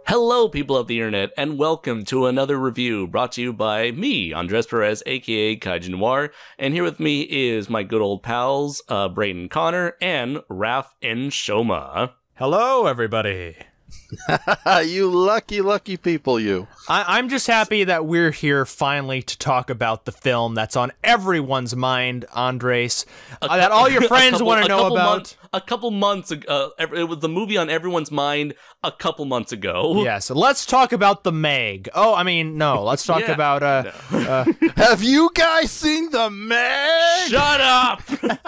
Hello, people of the internet, and welcome to another review brought to you by me, Andres Perez, aka Kaiju Noir, and here with me is my good old pals, Brayton Connor and Raph Enshohma. Hello, everybody. You lucky people, you. I'm just happy that we're here finally to talk about the film that's on everyone's mind, Andres, that all your friends want to know about. A couple months ago, it was the movie on everyone's mind a couple months ago. Yeah, so let's talk about the Meg. Oh, I mean, no, let's talk about, Have you guys seen the Meg? Shut up,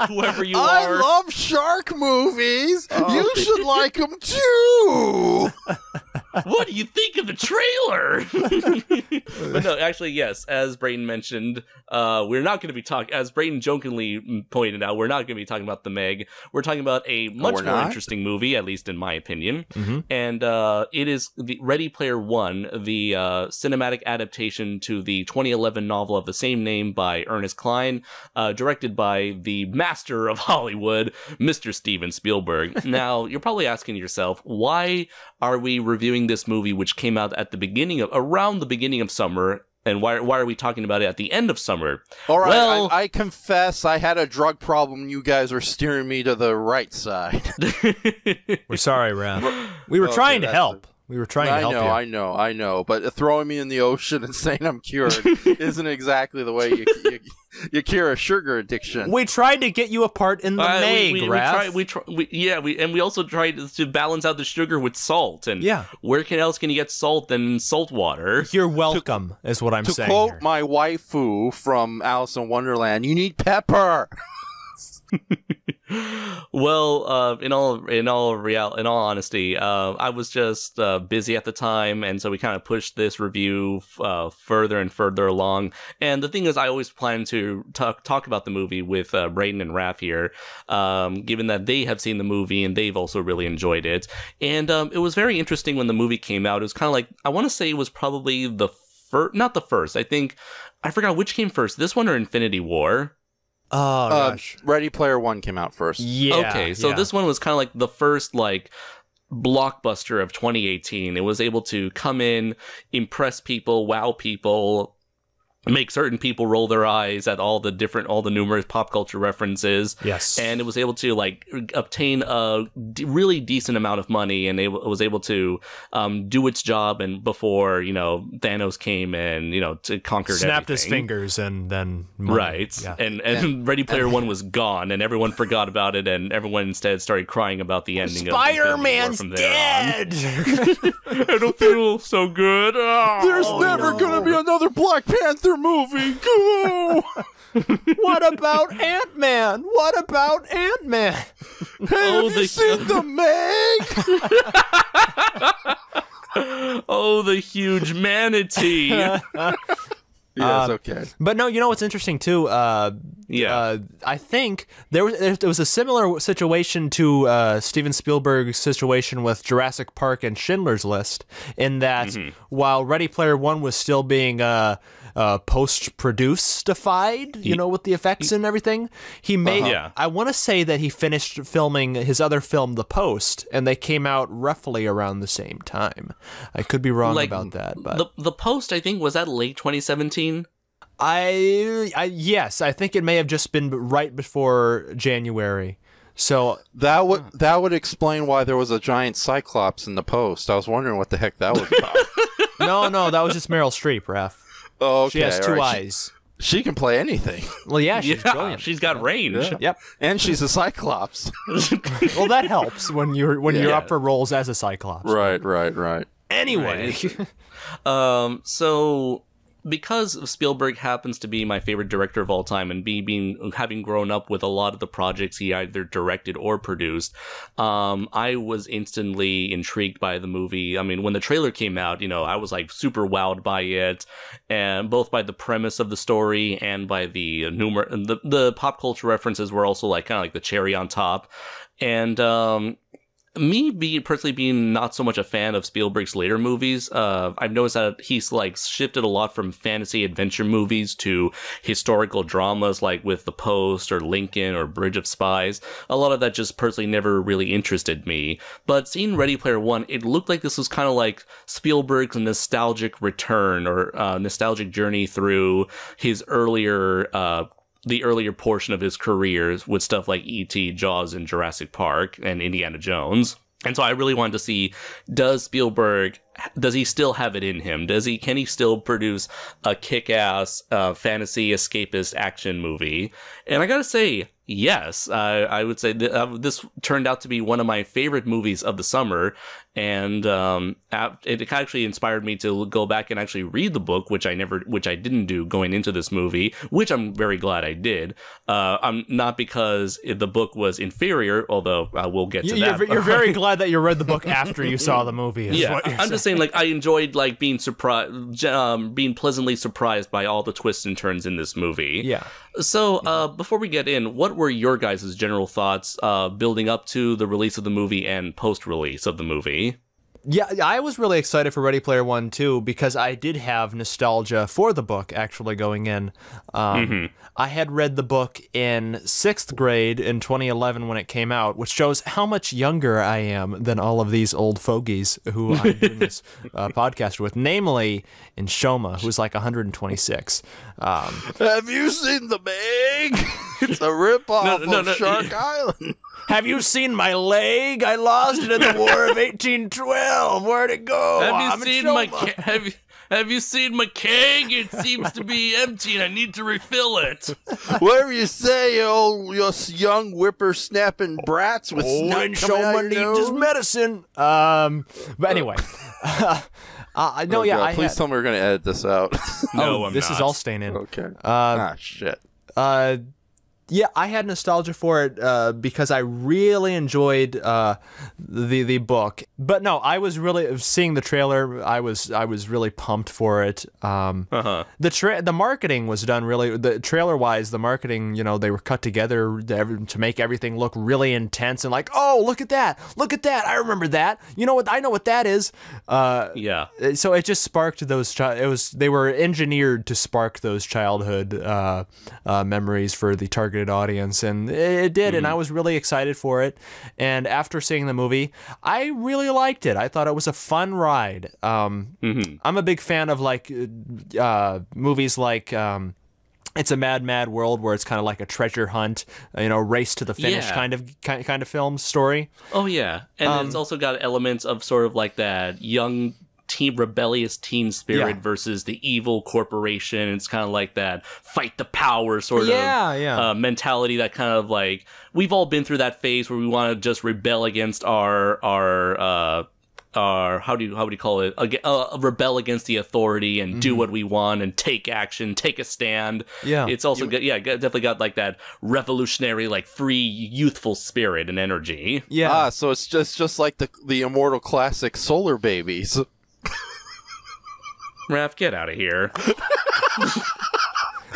whoever you are. I love shark movies. Oh. You should like them too. What do you think of the trailer? But no, actually, yes, as Brayton mentioned, we're not going to be talking, as Brayton jokingly pointed out, we're not going to be talking about the Meg. We're talking about a much more interesting movie, at least in my opinion. Mm-hmm. And it is the Ready Player One, the cinematic adaptation to the 2011 novel of the same name by Ernest Cline, directed by the master of Hollywood, Mr. Steven Spielberg. Now, you're probably asking yourself, why are we reviewing this movie, which came out at the around the beginning of summer, and why are we talking about it at the end of summer? All right, well, I confess I had a drug problem. You guys were steering me to the right side. We're sorry, Raph. We were trying to help. We were trying to help you. I know. But throwing me in the ocean and saying I'm cured isn't exactly the way you cure a sugar addiction. We tried to get you a part in the Meg, Raph. We also tried to balance out the sugar with salt. And where else can you get salt than salt water? You're welcome, is what I'm saying. To quote my waifu from Alice in Wonderland, you need pepper. Well, in all honesty, I was just busy at the time, and so we kind of pushed this review further and further along. And the thing is, I always plan to talk about the movie with Brayton and Raph here, given that they have seen the movie and they've also really enjoyed it. And it was very interesting when the movie came out. It was kind of like, I want to say it was probably the first, not the first. I forgot which came first, this one or Infinity War. Oh, gosh. Ready Player One came out first. Yeah. Okay, so this one was kind of like the first, blockbuster of 2018. It was able to come in, impress people, wow people, make certain people roll their eyes at all the numerous pop culture references. Yes. And it was able to, obtain a really decent amount of money, and it was able to do its job, and before, Thanos came and, to conquer everything. Snapped his fingers and then money. Right. Yeah. And Ready Player One was gone, and everyone forgot about it, and everyone instead started crying about the ending Spider-Man's of dead! I don't feel so good. There's never gonna be another Black Panther movie. Go! What about Ant-Man? Hey, have you seen the Meg? Oh, the huge manatee. Yes, okay. But no, you know what's interesting too? I think there was a similar situation to Steven Spielberg's situation with Jurassic Park and Schindler's List, in that while Ready Player One was still being post-produced-ified, with the effects and everything, he made. I want to say that he finished filming his other film, The Post, and they came out roughly around the same time. I could be wrong about that, but the Post, I think, was that late 2017. Yes, I think it may have just been right before January. So that would explain why there was a giant Cyclops in The Post. I was wondering what the heck that was about. No, that was just Meryl Streep, Raph. Oh, okay. She has two eyes. She can play anything. Well, yeah, she's brilliant. She's got range. Yeah. Yep. And she's a Cyclops. Well, that helps when you're up for roles as a Cyclops. Right. Anyway. So because Spielberg happens to be my favorite director of all time, and having grown up with a lot of the projects he either directed or produced, I was instantly intrigued by the movie. I mean, when the trailer came out, I was super wowed by it, and both by the premise of the story and by the pop culture references were also kind of like the cherry on top. And personally being not so much a fan of Spielberg's later movies, I've noticed that he's like shifted a lot from fantasy adventure movies to historical dramas, like with The Post or Lincoln or Bridge of Spies. A lot of that just personally never really interested me. But seeing Ready Player One, it looked like this was kind of like Spielberg's nostalgic return or nostalgic journey through his earlier the earlier portion of his career with stuff like E.T., Jaws, and Jurassic Park, and Indiana Jones. And so I really wanted to see, does he still have it in him? Can he still produce a kick-ass fantasy escapist action movie? And I gotta say, yes, I would say this turned out to be one of my favorite movies of the summer, and it actually inspired me to go back and actually read the book, which I didn't do going into this movie, which I'm very glad I did. I'm not because the book was inferior, although we'll get to that. You're very glad that you read the book after you saw the movie. I'm just saying, like, I enjoyed like being surprised, being pleasantly surprised by all the twists and turns in this movie. Yeah. So, before we get in, what were your guys' general thoughts building up to the release of the movie and post-release of the movie? Yeah, I was really excited for Ready Player One, too, because I did have nostalgia for the book, actually, going in. I had read the book in 6th grade in 2011 when it came out, which shows how much younger I am than all of these old fogies who I'm doing this podcast with, namely Enshohma, who's like 126. Have you seen The Meg? It's a ripoff of Shark Island. Have you seen my leg? I lost it in the War of 1812. Where'd it go? Have you seen my keg? It seems to be empty and I need to refill it. Whatever you say, you young whippersnapping brats with snot Enshohma needs his medicine. But anyway. Please tell me we're going to edit this out. No, I'm this not. is all staying in. Okay. Shit. Yeah, I had nostalgia for it because I really enjoyed the book. But no, I was really seeing the trailer. I was really pumped for it. The marketing was done really. The trailer wise, the marketing, they were cut together to make everything look really intense and like, oh, look at that, I remember that. You know what? I know what that is. Yeah. So it just sparked those. They were engineered to spark those childhood memories for the targeted audience, and it did, and I was really excited for it. And after seeing the movie, I really liked it. I thought it was a fun ride. I'm a big fan of like movies like It's a Mad, Mad World, where it's kind of like a treasure hunt, race to the finish kind of film story. Oh yeah, and it's also got elements of sort of like that young rebellious teen spirit versus the evil corporation. It's kind of like that fight the power sort of mentality that kind of like we've all been through that phase where we want to just rebel against our how do you call it, rebel against the authority and do what we want and take action, take a stand. It's also definitely got like that revolutionary, like free youthful spirit and energy. So it's just like the immortal classic Solar Babies. Raph, get out of here.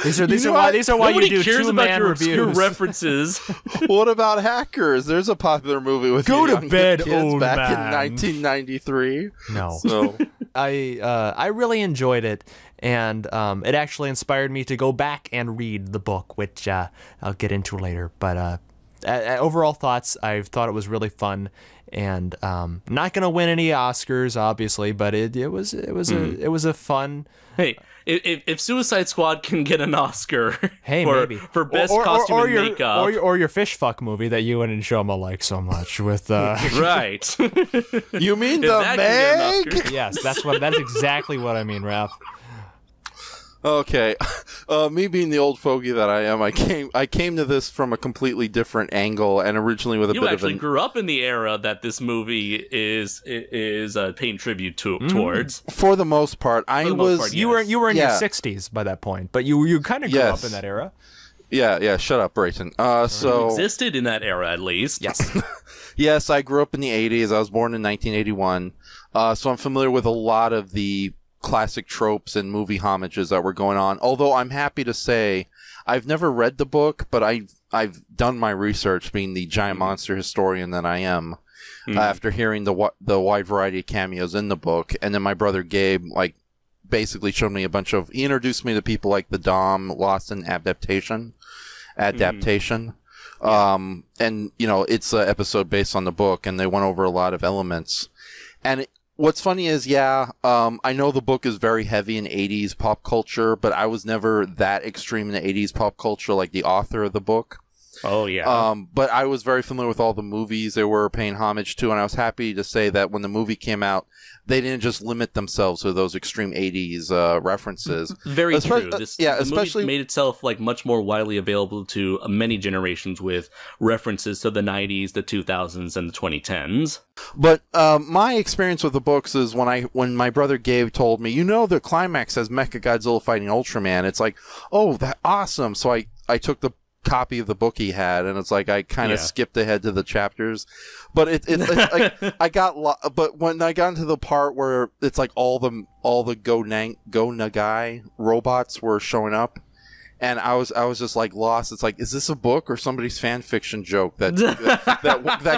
These are why you do two-man reviews. Your references. What about Hackers? There's a popular movie with Go to bed, kids old back man. in 1993. No. So I really enjoyed it, and it actually inspired me to go back and read the book, which I'll get into later. But overall thoughts, I thought it was really fun. And not gonna win any Oscars, obviously, but it was a fun. Hey, if Suicide Squad can get an Oscar, maybe for best costume and makeup, or your fish fuck movie that you and Enshohma like so much with right? You mean The Meg? Yes, that's exactly what I mean, Raph. Okay, me being the old fogey that I am, I came to this from a completely different angle, and originally with a bit of You actually grew up in the era that this movie is paying tribute towards. For the most part, You were in your 60s by that point, but you kind of grew up in that era. Yeah. Shut up, Brayton. So existed in that era at least. Yes. Yes, I grew up in the 80s. I was born in 1981, so I'm familiar with a lot of the classic tropes and movie homages that were going on. Although I'm happy to say I've never read the book, but I've done my research, being the giant monster historian that I am. after hearing the wide variety of cameos in the book. And then my brother Gabe, like, basically showed me he introduced me to people like the Dom, Lost in Adaptation. And, you know, it's an episode based on the book, and they went over a lot of elements. And what's funny is, I know the book is very heavy in 80s pop culture, but I was never that extreme in the 80s pop culture like the author of the book. Oh, yeah. But I was very familiar with all the movies they were paying homage to, and I was happy to say that when the movie came out, they didn't just limit themselves to those extreme 80s references. Very true. The movie made itself like much more widely available to many generations with references to the 90s, the 2000s, and the 2010s. But my experience with the books is when my brother Gabe told me, you know, the climax has Mechagodzilla fighting Ultraman. It's like, oh, that's awesome. So I took the copy of the book he had, and it's like I kind of skipped ahead to the chapters, but it's like but when I got into the part where it's like all the Go Nagai robots were showing up, and I was just like lost. It's like, is this a book or somebody's fan fiction joke that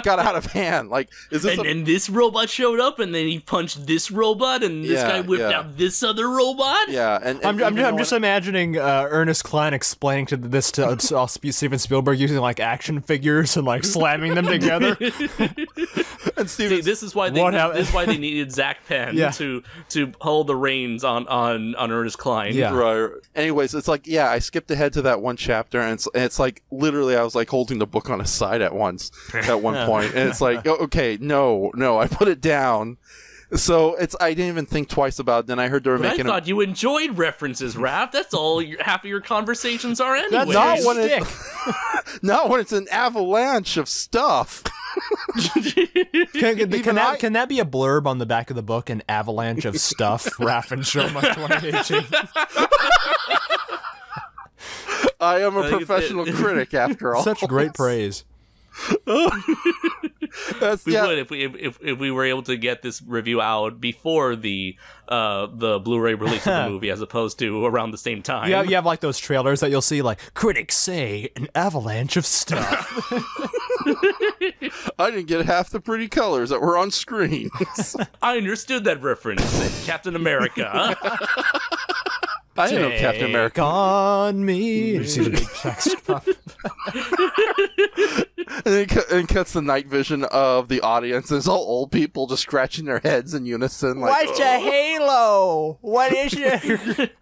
got out of hand? Like, is this and this robot showed up, and then he punched this robot, and this guy whipped out this other robot. Yeah, and I'm just imagining Ernest Cline explaining this to Steven Spielberg using like action figures and like slamming them together. And Steven, this is why they needed Zach Penn to hold the reins on Ernest Cline. Yeah. Right. Anyways, it's like, I skipped ahead to that one chapter, and it's like literally I was like holding the book on a side at one point, and it's like, okay, no, I put it down. So I didn't even think twice about it. Then I heard they were making. I thought you enjoyed references, Raph. That's all half of your conversations are anyway. That's not when it's an avalanche of stuff. Can that be a blurb on the back of the book? An avalanche of stuff. Raph and Enshohma 2018. I am a professional critic, after all. Such great praise. Would if we were able to get this review out before the Blu-ray release of the movie, as opposed to around the same time. Yeah, you have like those trailers that you'll see, like, critics say an avalanche of stuff. I didn't get half the pretty colors that were on screen. I understood that reference. Captain America. I didn't know Captain America on me. You see the big chest pop. and cuts the night vision of the audience. There's all old people just scratching their heads in unison. Like, what's a halo? What is it?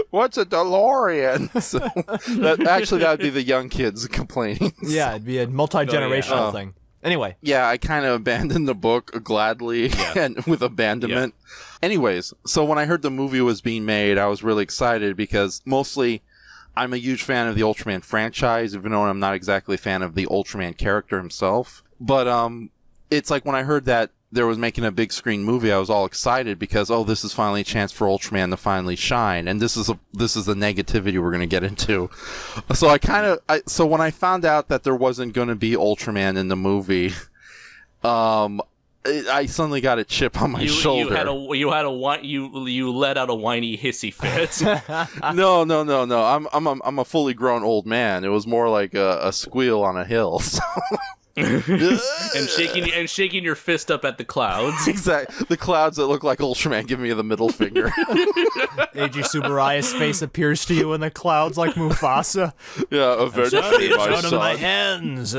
What's a DeLorean? So that would be the young kids complaining. Yeah, it'd be a multi-generational thing. Anyway. Yeah, I kind of abandoned the book gladly and with abandonment. Yeah. Anyways, so when I heard the movie was being made, I was really excited because mostly I'm a huge fan of the Ultraman franchise, even though I'm not exactly a fan of the Ultraman character himself. But it's like when I heard that there was making a big screen movie, I was all excited because, this is finally a chance for Ultraman to finally shine. And this is the negativity we're going to get into. So so when I found out that there wasn't going to be Ultraman in the movie, I suddenly got a chip on my shoulder. You let out a whiny hissy fit. No. I'm a fully grown old man. It was more like a squeal on a hill. So. and shaking your fist up at the clouds. Exactly, the clouds that look like Ultraman giving me the middle finger. Eiji Tsuburaya's face appears to you in the clouds like Mufasa. Yeah, eventually, my son. My hands.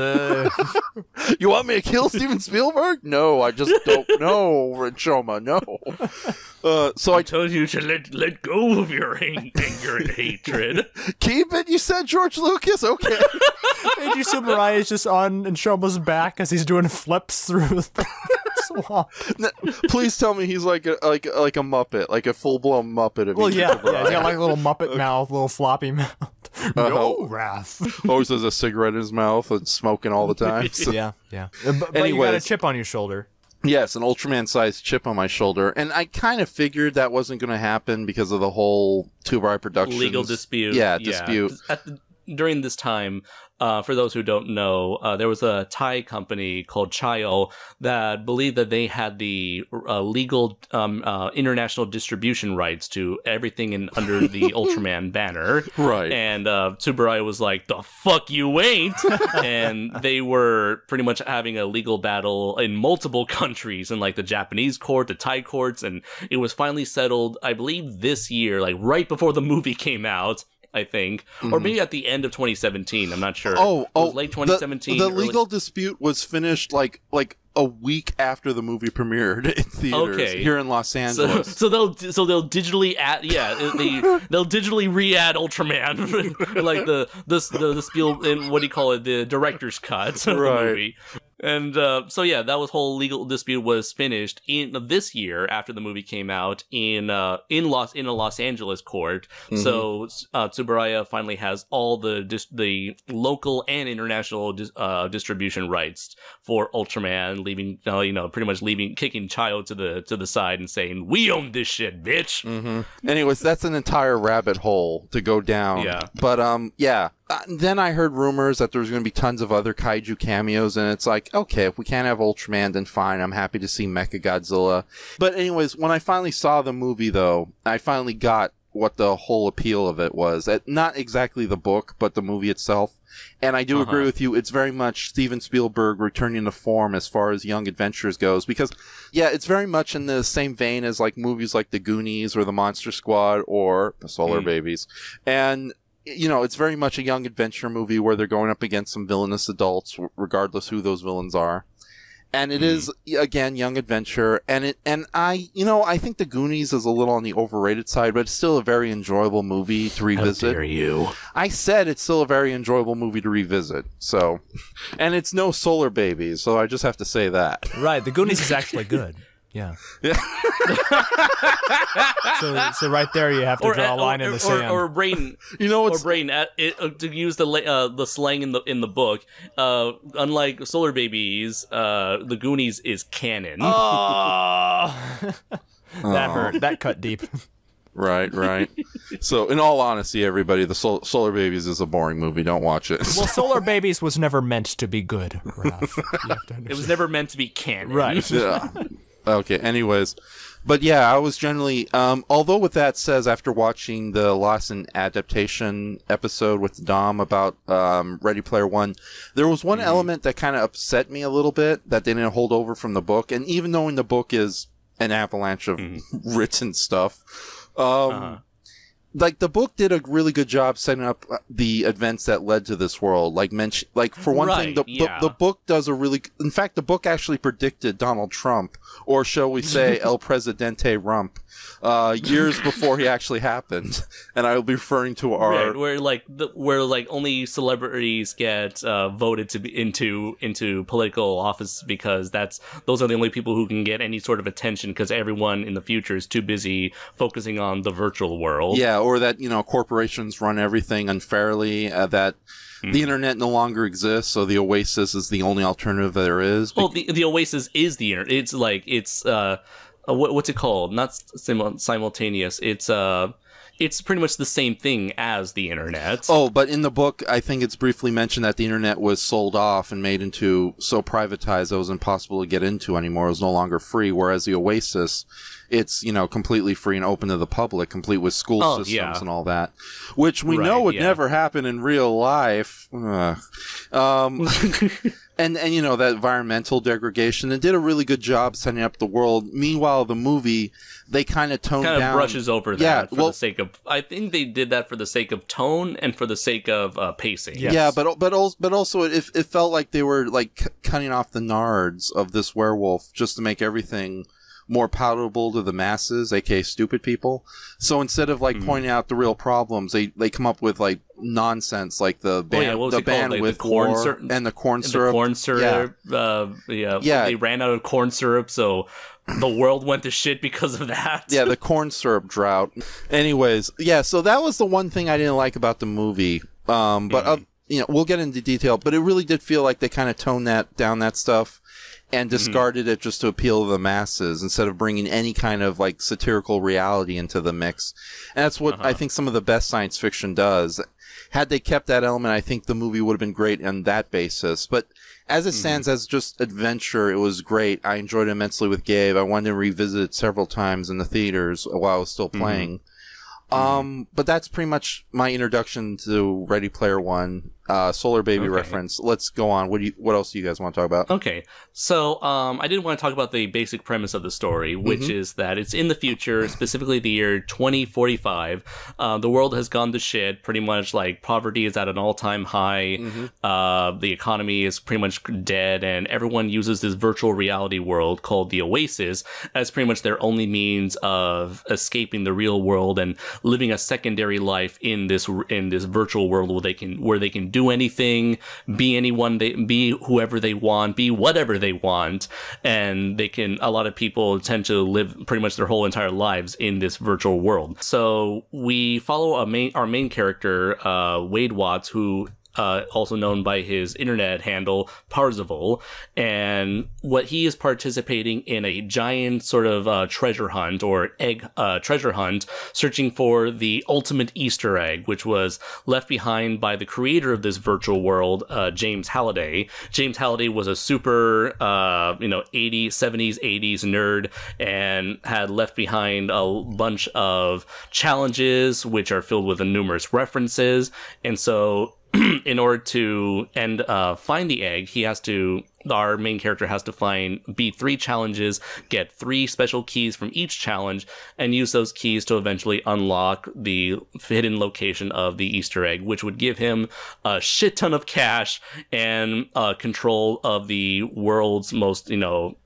You want me to kill Steven Spielberg? No, I just don't know, Enshohma. No. So I told you to let go of your anger and hatred. Keep it, you said, George Lucas. Okay. Eiji Tsuburaya is just on Enshohma's back as he's doing flips through the swamp. Please tell me he's like a Muppet, like a full blown Muppet of. Well, he's got like a little Muppet mouth, little floppy mouth. No, Raph. Always has a cigarette in his mouth and smoking all the time. So. Yeah. But you got a chip on your shoulder. Yes, an Ultraman-sized chip on my shoulder. And I kind of figured that wasn't going to happen because of the whole Tubai Productions legal dispute. Yeah, dispute. during this time, for those who don't know, there was a Thai company called Chayo that believed that they had the legal international distribution rights to everything under the Ultraman banner. Right. And Tsuburaya was like, the fuck you ain't! And they were pretty much having a legal battle in multiple countries, in like the Japanese court, the Thai courts, and it was finally settled, I believe, this year, like right before the movie came out. I think, or maybe at the end of 2017. I'm not sure. It was late 2017. The legal dispute was finished like a week after the movie premiered in theaters here in Los Angeles. So they'll digitally add, they'll digitally re-add Ultraman, like the spiel in, what do you call it, the director's cut of the movie. And so yeah, that whole legal dispute was finished in this year after the movie came out in a Los Angeles court. So Tsuburaya finally has all the local and international distribution rights for Ultraman, leaving pretty much kicking Chayo to the side and saying, "We own this shit, bitch." Anyways, that's an entire rabbit hole to go down. Yeah, but then I heard rumors that there was going to be tons of other kaiju cameos, and it's like, okay, if we can't have Ultraman, then fine. I'm happy to see Mechagodzilla. But anyways, when I finally saw the movie, though, I finally got what the whole appeal of it was. Not exactly the book, but the movie itself. And I do agree with you. It's very much Steven Spielberg returning to form as far as Young Adventures goes. Because, yeah, it's very much in the same vein as like movies like The Goonies or The Monster Squad or The Solar Babies. And it's very much a young adventure movie where they're going up against some villainous adults, regardless who those villains are. And it is, again, young adventure. And I think The Goonies is a little on the overrated side, but it's still a very enjoyable movie to revisit. How dare you? I said it's still a very enjoyable movie to revisit. So, and it's no Solar Babies, so I just have to say that. Right, The Goonies is actually good. Yeah. So right there, you have to draw a line in the sand. Or Brayton, to use the slang in the book. Unlike Solar Babies, The Goonies is canon. Oh, that hurt. That cut deep. Right. So, in all honesty, everybody, the Solar Babies is a boring movie. Don't watch it. Well, Solar Babies was never meant to be good, Ralph. It was never meant to be canon. Right. Yeah. Okay, anyways. But yeah, I was generally, although with that says, after watching the Lost in Adaptation episode with Dom about Ready Player One, there was one element that kind of upset me a little bit that they didn't hold over from the book. And even though in the book is an avalanche of written stuff, like the book did a really good job setting up the events that led to this world. Like for one thing, the book does in fact, the book actually predicted Donald Trump, or shall we say El Presidente Rump, years before he actually happened. And I will be referring to our where only celebrities get voted to be into political office because those are the only people who can get any sort of attention because everyone in the future is too busy focusing on the virtual world. Yeah, or that corporations run everything unfairly. That the internet no longer exists, so the Oasis is the only alternative there is. Well, the Oasis is the internet. It's what's it called? Not simultaneous. It's pretty much the same thing as the internet. Oh, but in the book, I think it's briefly mentioned that the internet was sold off and made into so privatized that it was impossible to get into anymore. It was no longer free, whereas the Oasis, it's, completely free and open to the public, complete with school systems and all that, which we know would never happen in real life. And that environmental degradation, and did a really good job setting up the world. Meanwhile, the movie, they kind of toned down. Brushes over that for the sake of. I think they did that for the sake of tone and for the sake of pacing. Yes. Yeah, but also it felt like they were like cutting off the nards of this werewolf just to make everything more palatable to the masses, aka stupid people. So instead of pointing out the real problems, they come up with nonsense like the ban with corn syrup and the corn syrup. The corn syrup. Yeah. They ran out of corn syrup, so the world went to shit because of that. Yeah, the corn syrup drought. Anyways, yeah. So that was the one thing I didn't like about the movie. But we'll get into detail. But it really did feel like they kind of toned that stuff. and discarded it just to appeal to the masses instead of bringing any kind of like satirical reality into the mix. And that's what I think some of the best science fiction does. Had they kept that element, I think the movie would have been great on that basis. But as it stands as just adventure, it was great. I enjoyed it immensely with Gabe. I wanted to revisit it several times in the theaters while I was still playing. But that's pretty much my introduction to Ready Player One. Solar Baby reference. Let's go on. What else do you guys want to talk about? Okay. So, I did want to talk about the basic premise of the story, which is that it's in the future, specifically the year 2045. The world has gone to shit. Pretty much, like, poverty is at an all-time high. The economy is pretty much dead, and everyone uses this virtual reality world called the Oasis as pretty much their only means of escaping the real world and living a secondary life in this virtual world where they can do anything, be whoever they want, be whatever they want, and a lot of people tend to live pretty much their whole entire lives in this virtual world. So we follow our main character, Wade Watts, who also known by his internet handle Parzival, and what he is participating in a giant sort of treasure hunt or treasure hunt, searching for the ultimate Easter egg, which was left behind by the creator of this virtual world, James Halliday. James Halliday was a super 70s 80s nerd and had left behind a bunch of challenges which are filled with numerous references, and so in order to find the egg, our main character has to beat 3 challenges, get 3 special keys from each challenge, and use those keys to eventually unlock the hidden location of the Easter egg, which would give him a shit ton of cash and control of the world's most,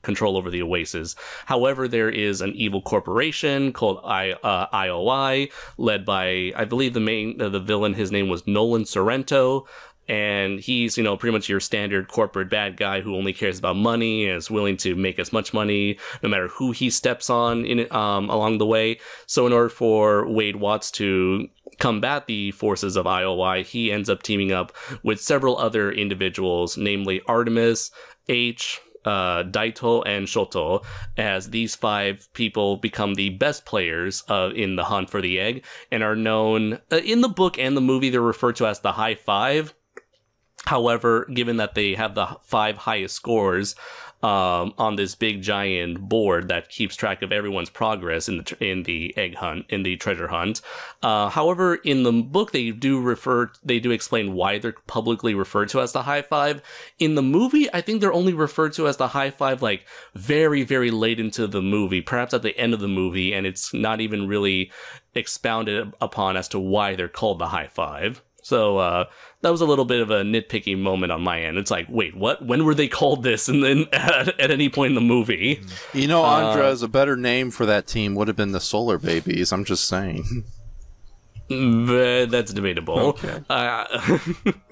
control over the Oasis. However, there is an evil corporation called IOI, led by, I believe the villain, his name was Nolan Sorrento. And he's, pretty much your standard corporate bad guy who only cares about money and is willing to make as much money no matter who he steps on along the way. So in order for Wade Watts to combat the forces of IOI, he ends up teaming up with several other individuals, namely Artemis, H, Daito, and Shoto, as these 5 people become the best players in the hunt for the egg and are known in the book and the movie. They're referred to as the High Five. However, given that they have the 5 highest scores on this big giant board that keeps track of everyone's progress in the egg hunt, in the treasure hunt. However, in the book they do explain why they're publicly referred to as the High Five. In the movie, I think they're only referred to as the High Five like very, very late into the movie, perhaps at the end of the movie, and it's not even really expounded upon as to why they're called the High Five. So that was a little bit of a nitpicky moment on my end. It's like, wait, what? When were they called this? And then at any point in the movie, Andres, a better name for that team would have been the Solar Babies. I'm just saying. That's debatable. Okay.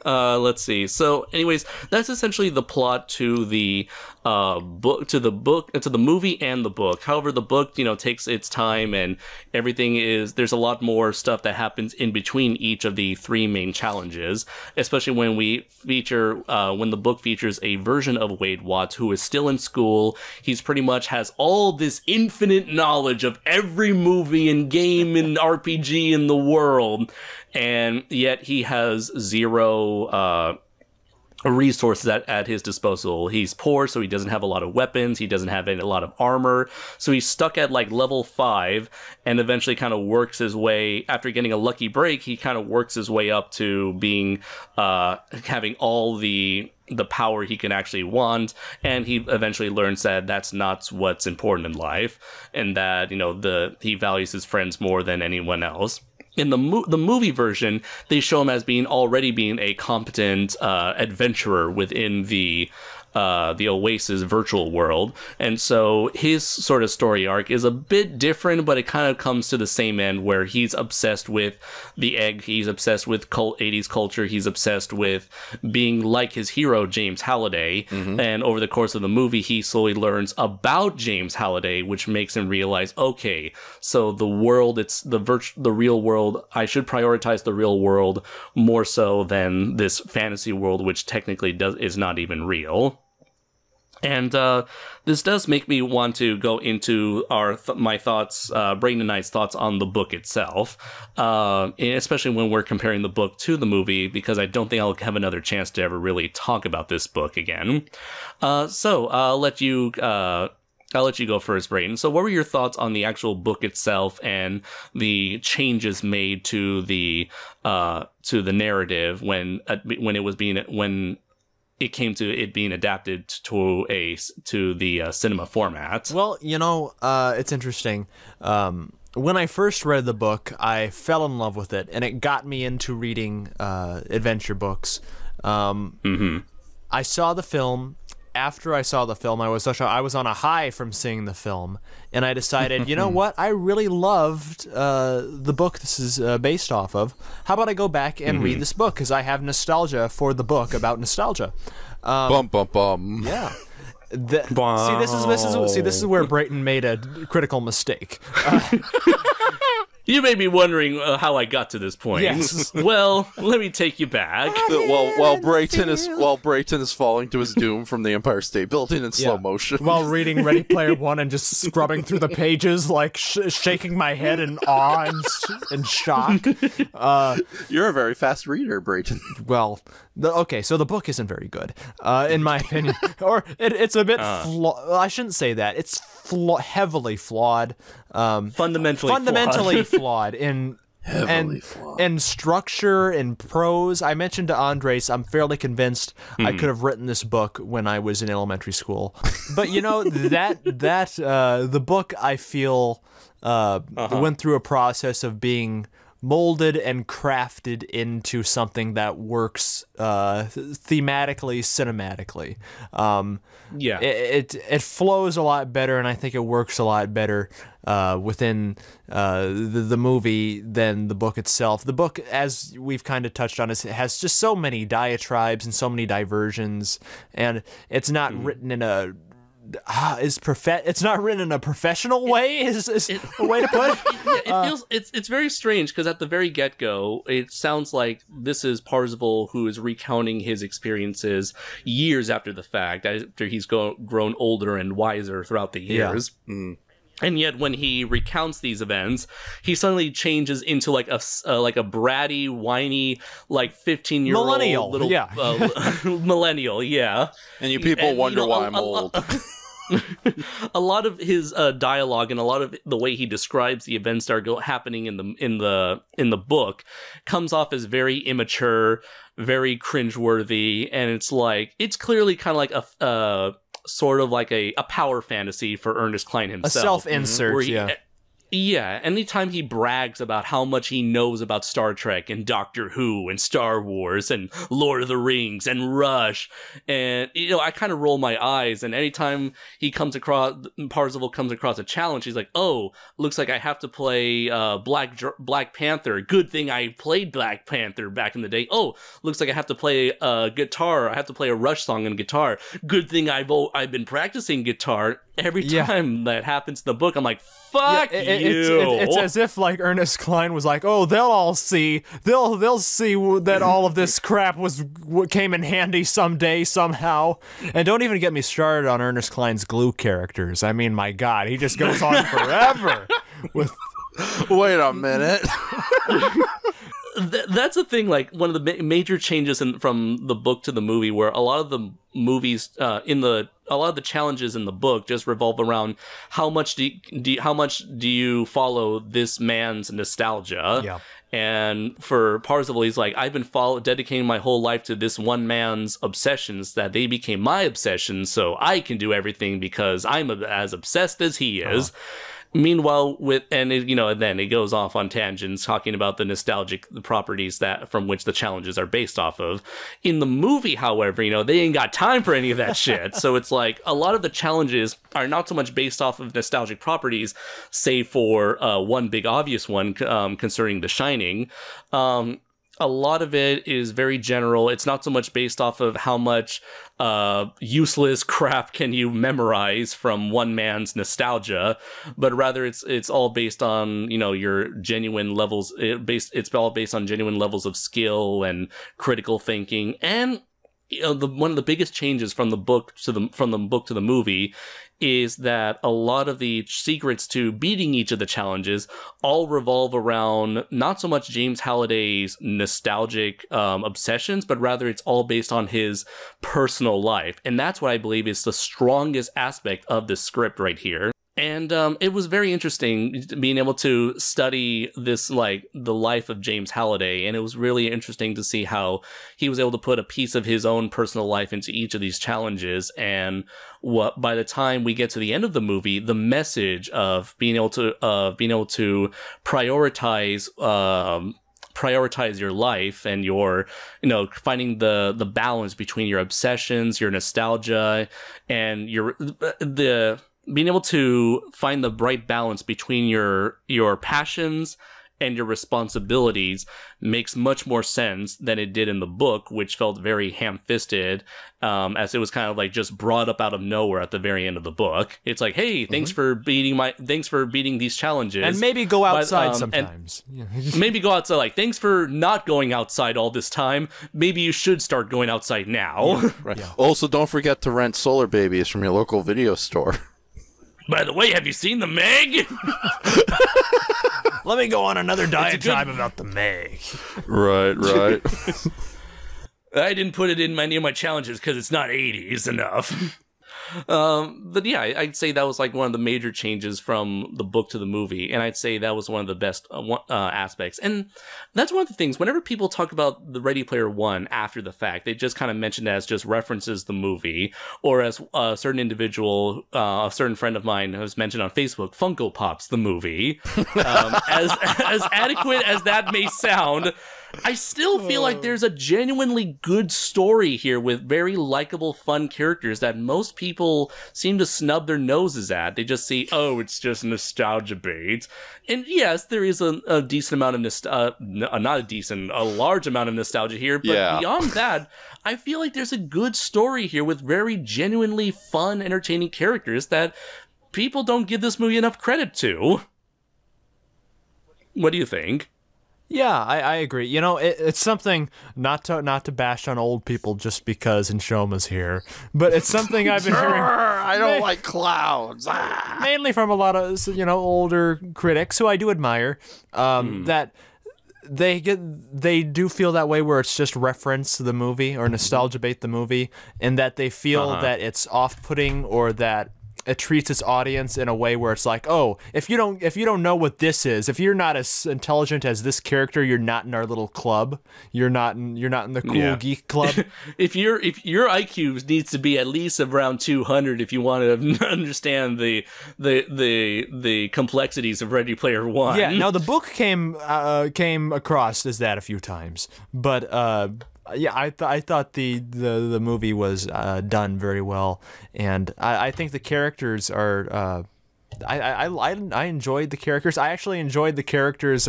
Let's see. So, anyways, that's essentially the plot to the movie and the book. However, the book, takes its time, and there's a lot more stuff that happens in between each of the 3 main challenges. Especially when when the book features a version of Wade Watts who is still in school. He's pretty much has all this infinite knowledge of every movie and game and RPG in the world, and yet he has 0 resources at his disposal. He's poor, so he doesn't have a lot of weapons, he doesn't have a lot of armor, so he's stuck at like level 5, and eventually kind of works his way, after getting a lucky break, he kind of works his way up to being having all the power he can actually want, and he eventually learns that that's not what's important in life, and that he values his friends more than anyone else. In the movie version, they show him as already being a competent adventurer within the Oasis virtual world, and so his sort of story arc is a bit different, but it kind of comes to the same end, where he's obsessed with the egg, he's obsessed with 80s culture, he's obsessed with being like his hero James Halliday, and over the course of the movie he slowly learns about James Halliday, which makes him realize, okay, so the world, it's the real world, I should prioritize the real world more so than this fantasy world, which technically is not even real. And this does make me want to go into my thoughts, Brayton and I's thoughts on the book itself, especially when we're comparing the book to the movie, because I don't think I'll have another chance to ever really talk about this book again. So I'll let you go first, Brayton. So what were your thoughts on the actual book itself and the changes made to the narrative when it came to it being adapted to the cinema format? Well, it's interesting. When I first read the book, I fell in love with it, and it got me into reading adventure books. I saw the film. After I saw the film, I was on a high from seeing the film, and I decided, you know what? I really loved the book this is based off of. How about I go back and read this book, because I have nostalgia for the book about nostalgia. Bum bum bum. Yeah. See, this is where Brayton made a critical mistake. You may be wondering how I got to this point. Yes. Well, let me take you back. While Brayton is falling to his doom from the Empire State Building in slow motion, while reading Ready Player One and just scrubbing through the pages, like shaking my head in awe and shock. You're a very fast reader, Brayton. Well, okay, so the book isn't very good, in my opinion, or it's a bit. I shouldn't say that. It's heavily flawed. Fundamentally flawed in structure and prose. I mentioned to Andres, I'm fairly convinced I could have written this book when I was in elementary school. But the book, I feel, went through a process of being molded and crafted into something that works thematically, cinematically. It flows a lot better, and I think it works a lot better within the movie than the book itself. The book, as we've kind of touched on, has just so many diatribes and so many diversions, and it's not written in a it's not written in a professional way, is a way to put it. Yeah, it feels it's very strange, because at the very get-go, it sounds like this is Parzival who is recounting his experiences years after the fact, after he's grown older and wiser throughout the years. Yeah. And yet, when he recounts these events, he suddenly changes into like a bratty, whiny, like 15-year-old millennial, millennial, yeah. And you people wonder why I'm old. A lot of his dialogue and a lot of the way he describes the events that are happening in the book comes off as very immature, very cringeworthy, and it's clearly kind of like a sort of like a power fantasy for Ernest Cline himself. A self-insert, Yeah, anytime he brags about how much he knows about Star Trek and Doctor Who and Star Wars and Lord of the Rings and Rush, and I kind of roll my eyes, and anytime Parzival comes across a challenge, he's like, oh, looks like I have to play Black Panther. Good thing I played Black Panther back in the day. Oh, looks like I have to play guitar. I have to play a Rush song on guitar. Good thing I've been practicing guitar. Every time that happens in the book, I'm like, fuck you. It's as if like Ernest Cline was like, oh, they'll see that all of this crap came in handy someday, somehow. And don't even get me started on Ernest Cline's glue characters. I mean, my God, he just goes on forever with... Wait a minute. That's the thing, like, one of the major changes from the book to the movie, where a lot of the movies a lot of the challenges in the book just revolve around how much do you follow this man's nostalgia. Yeah. And for Parzival, he's like, I've been dedicating my whole life to this one man's obsessions, that they became my obsessions, so I can do everything because I'm as obsessed as he is. Meanwhile, then it goes off on tangents talking about the nostalgic properties from which the challenges are based off of. In the movie, however, they ain't got time for any of that shit. So it's like a lot of the challenges are not so much based off of nostalgic properties, save for one big obvious one concerning The Shining. A lot of it is very general. It's not so much based off of how much useless crap can you memorize from one man's nostalgia, but rather it's all based on your genuine levels. It's all based on genuine levels of skill and critical thinking, and one of the biggest changes from the book to the movie is that a lot of the secrets to beating each of the challenges all revolve around not so much James Halliday's nostalgic obsessions, but rather it's all based on his personal life. And that's what I believe is the strongest aspect of this script right here. And it was very interesting being able to study this, like, the life of James Halliday, and it was really interesting to see how he was able to put a piece of his own personal life into each of these challenges, and what by the time we get to the end of the movie, the message of being able to prioritize your life and your, finding the balance between your obsessions, your nostalgia, and being able to find the right balance between your passions and your responsibilities makes much more sense than it did in the book, which felt very ham-fisted, as it was kind of like just brought up out of nowhere at the very end of the book. It's like, hey, thanks for beating these challenges, and maybe go outside sometimes. Maybe go outside. Like, thanks for not going outside all this time. Maybe you should start going outside now. Yeah, right. Yeah. Also, don't forget to rent Solar Babies from your local video store. By the way, have you seen the Meg? Let me go on another diatribe about the Meg. Right. I didn't put it in any of my challenges because it's not 80s enough. But yeah, I'd say that was like one of the major changes from the book to the movie, and I'd say that was one of the best aspects. And that's one of the things, whenever people talk about the Ready Player One after the fact, they just kind of mention it as just references the movie, or as a certain individual, a certain friend of mine has mentioned on Facebook, Funko Pops the movie. As adequate as that may sound, I still feel like there's a genuinely good story here with very likable, fun characters that most people seem to snub their noses at. They just see, oh, it's just nostalgia bait. And yes, there is a decent amount of a large amount of nostalgia here, but beyond that, I feel like there's a good story here with very genuinely fun, entertaining characters that people don't give this movie enough credit to. What do you think? Yeah, I agree. It's something not to bash on old people just because Enshohma's here, but it's something I've been hearing. I don't like clouds. Mainly from a lot of older critics who I do admire. That they do feel that way, where it's just reference the movie or nostalgia bait the movie, and that they feel that it's off-putting, or that it treats its audience in a way where it's like, oh, if you don't know what this is, if you're not as intelligent as this character, you're not in our little club. You're not in the cool geek club. if your IQ needs to be at least around 200 if you want to understand the complexities of Ready Player One. Yeah. Now the book came across as that a few times, but. Yeah, I thought the movie was done very well, and I think the characters are. I enjoyed the characters. I actually enjoyed the characters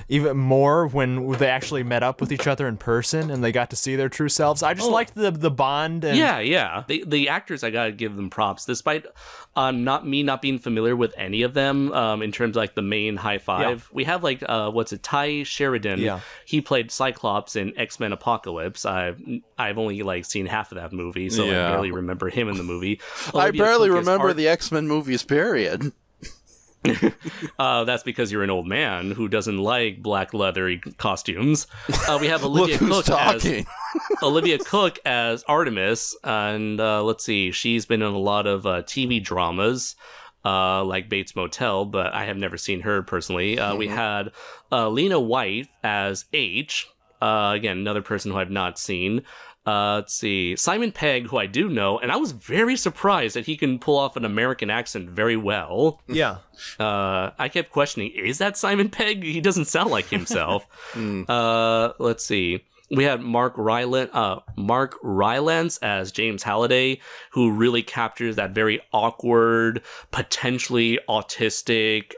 even more when they actually met up with each other in person and they got to see their true selves. I just liked the bond. And yeah. The actors, I gotta give them props, despite not being familiar with any of them. In terms of like the main high five, we have like Ty Sheridan. Yeah. He played Cyclops in X-Men Apocalypse. I've only like seen half of that movie, so I barely remember him in the movie. I barely remember the X-Men movies, period. That's because you're an old man who doesn't like black leathery costumes. We have Olivia Cook as Artemis, and let's see, she's been in a lot of TV dramas, like Bates Motel, but I have never seen her personally. We had Lena White as H, again, another person who I've not seen. Let's see, Simon Pegg, who I do know, and I was very surprised that he can pull off an American accent very well. Yeah. I kept questioning, is that Simon Pegg? He doesn't sound like himself. Let's see. We had Mark Rylance as James Halliday, who really captures that very awkward, potentially autistic,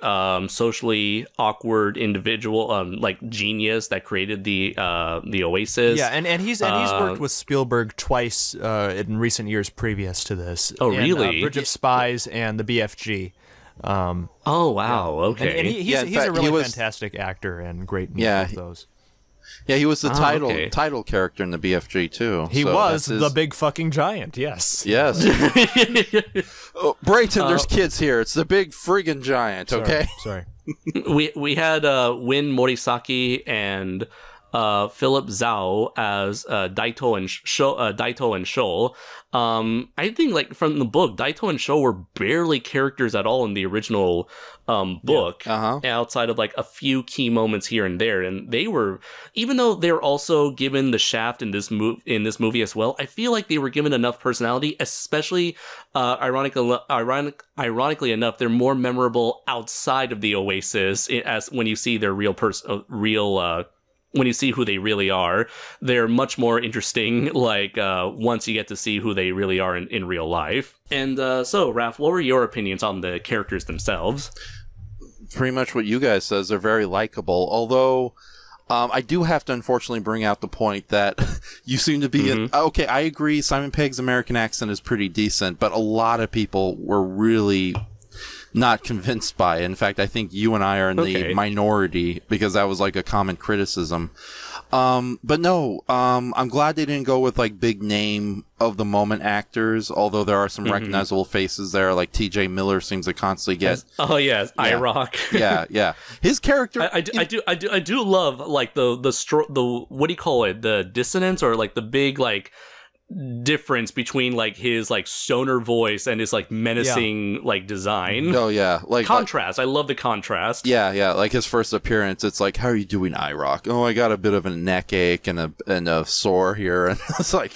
socially awkward individual, like genius that created the Oasis. Yeah, and he's worked with Spielberg twice in recent years previous to this. Oh, really? Bridge of Spies and the BFG. Oh, wow. Okay. And he's a really fantastic actor and great in both those. Yeah, he was the title character in the BFG too. He was the big fucking giant. Yes. Yes. Brayton, there's kids here. It's the big friggin' giant. Okay. Sorry. We had Win Morisaki and Philip Zhao as Daito and Shoal. I think like from the book, Daito and Shoal were barely characters at all in the original book, outside of like a few key moments here and there. And they were, even though they're also given the shaft in this movie as well, I feel like they were given enough personality, especially ironically enough, they're more memorable outside of the Oasis as when you see their when you see who they really are. They're much more interesting, like, once you get to see who they really are in real life. And so, Raph, what were your opinions on the characters themselves? Pretty much what you guys says. They're very likable, although I do have to unfortunately bring out the point that you seem to be okay, I agree Simon Pegg's American accent is pretty decent, but a lot of people were really not convinced by it. In fact, I think you and I are in the minority because that was like a common criticism. But no, I'm glad they didn't go with like big name of the moment actors, although there are some recognizable faces there, like TJ Miller seems to constantly get. IROC. Yeah. His character. I do love like the what do you call it? The dissonance, or like the big like difference between like his like stoner voice and his like menacing like design. Oh yeah, like contrast. I love the contrast. Yeah. Like his first appearance, it's like, "How are you doing, IROC?" "Oh, I got a bit of a neck ache and a sore here," and it's like,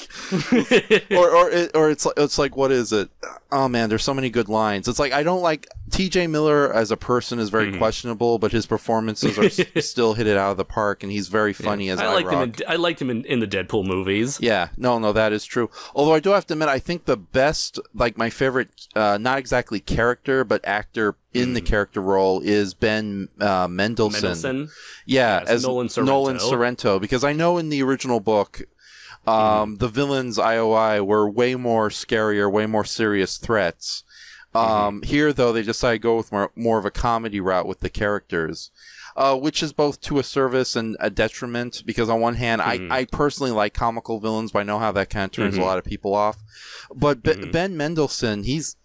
or it's like, what is it? Oh man, there's so many good lines. It's like I don't like T.J. Miller as a person is very questionable, but his performances are still hit it out of the park, and he's very funny as IROC. I liked him in the Deadpool movies. Yeah, no, that is true. Although I do have to admit, I think the best, like my favorite, not exactly character, but actor in the character role is Ben Mendelsohn. Yeah, as Nolan Sorrento, because I know in the original book, the villains IOI were way more scarier, way more serious threats. Here, though, they decided to go with more of a comedy route with the characters. Which is both to a service and a detriment, because on one hand, I personally like comical villains, but I know how that kind of turns a lot of people off. But Ben Mendelsohn, he's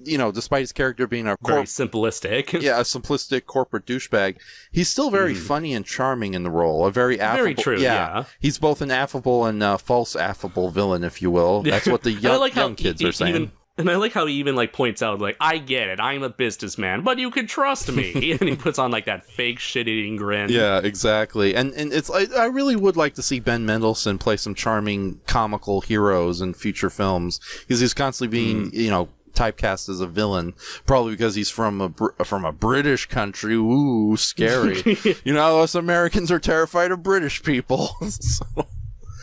despite his character being very simplistic, a simplistic corporate douchebag, he's still very funny and charming in the role. A very affable, very true. Yeah, he's both an affable and false affable villain, if you will. That's what the young kids are saying. And I like how he even like points out, like, "I get it, I'm a businessman, but you can trust me." And he puts on like that fake shit-eating grin. Yeah, exactly. And it's I really would like to see Ben Mendelsohn play some charming comical heroes in future films, because he's constantly being typecast as a villain, probably because he's from a British country. Ooh, scary. Us Americans are terrified of British people. So.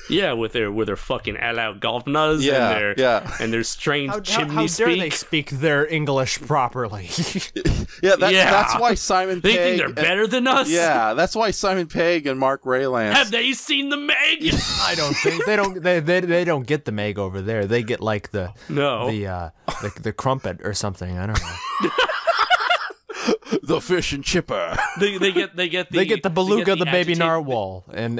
Yeah, with their fucking all-out governors and their strange chimney speak. How dare they speak their English properly? That's why Simon Pegg... They think they're better than us? Yeah, that's why Simon Pegg and Mark Rylance... Have they seen the Meg? I don't think... They don't get the Meg over there. They get like the crumpet or something. I don't know. The fish and chipper. They get the beluga, the baby narwhal, and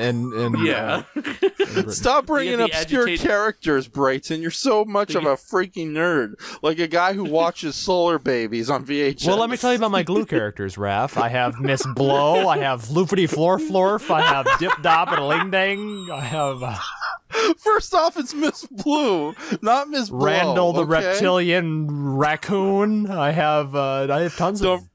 Stop bringing obscure characters, Brayton. You're so much of a freaking nerd, like a guy who watches Solar Babies on VHS. Well, let me tell you about my glue characters, Raph. I have Miss Blow. I have Floofity Floor Florf. I have Dip Dop and Ling Dang. I have. First off, it's Miss Blue, not Miss Blow. Randall the reptilian raccoon. I have tons of them.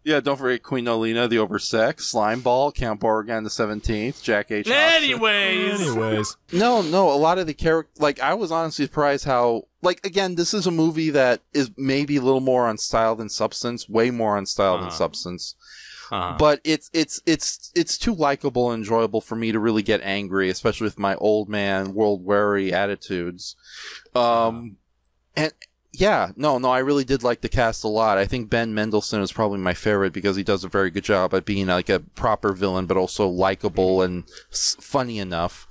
Yeah, don't forget Queen Nolina, the Oversex, Slimeball, Count Beauregard the 17th, Jack H. Anyways. No, a lot of the characters, like, I was honestly surprised how, like, again, this is a movie that is maybe a little more on style than substance, way more on style than substance. But it's too likable and enjoyable for me to really get angry, especially with my old man, world weary attitudes. And Yeah, no, I really did like the cast a lot. I think Ben Mendelsohn is probably my favorite because he does a very good job at being like a proper villain, but also likable and funny enough.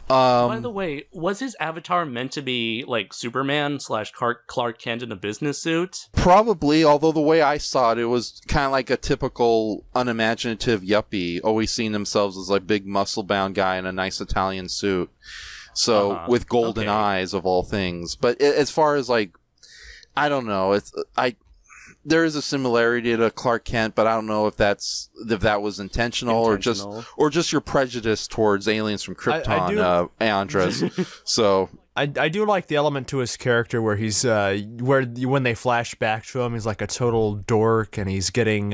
By the way, was his avatar meant to be like Superman / Clark Kent in a business suit? Probably, although the way I saw it, it was kind of like a typical unimaginative yuppie, always seeing themselves as like big muscle-bound guy in a nice Italian suit. So, with golden eyes of all things. But as far as like, I don't know, there is a similarity to Clark Kent, but I don't know if that was intentional. or just your prejudice towards aliens from Krypton, Andres. So I do like the element to his character where he's when they flash back to him, he's like a total dork, and he's getting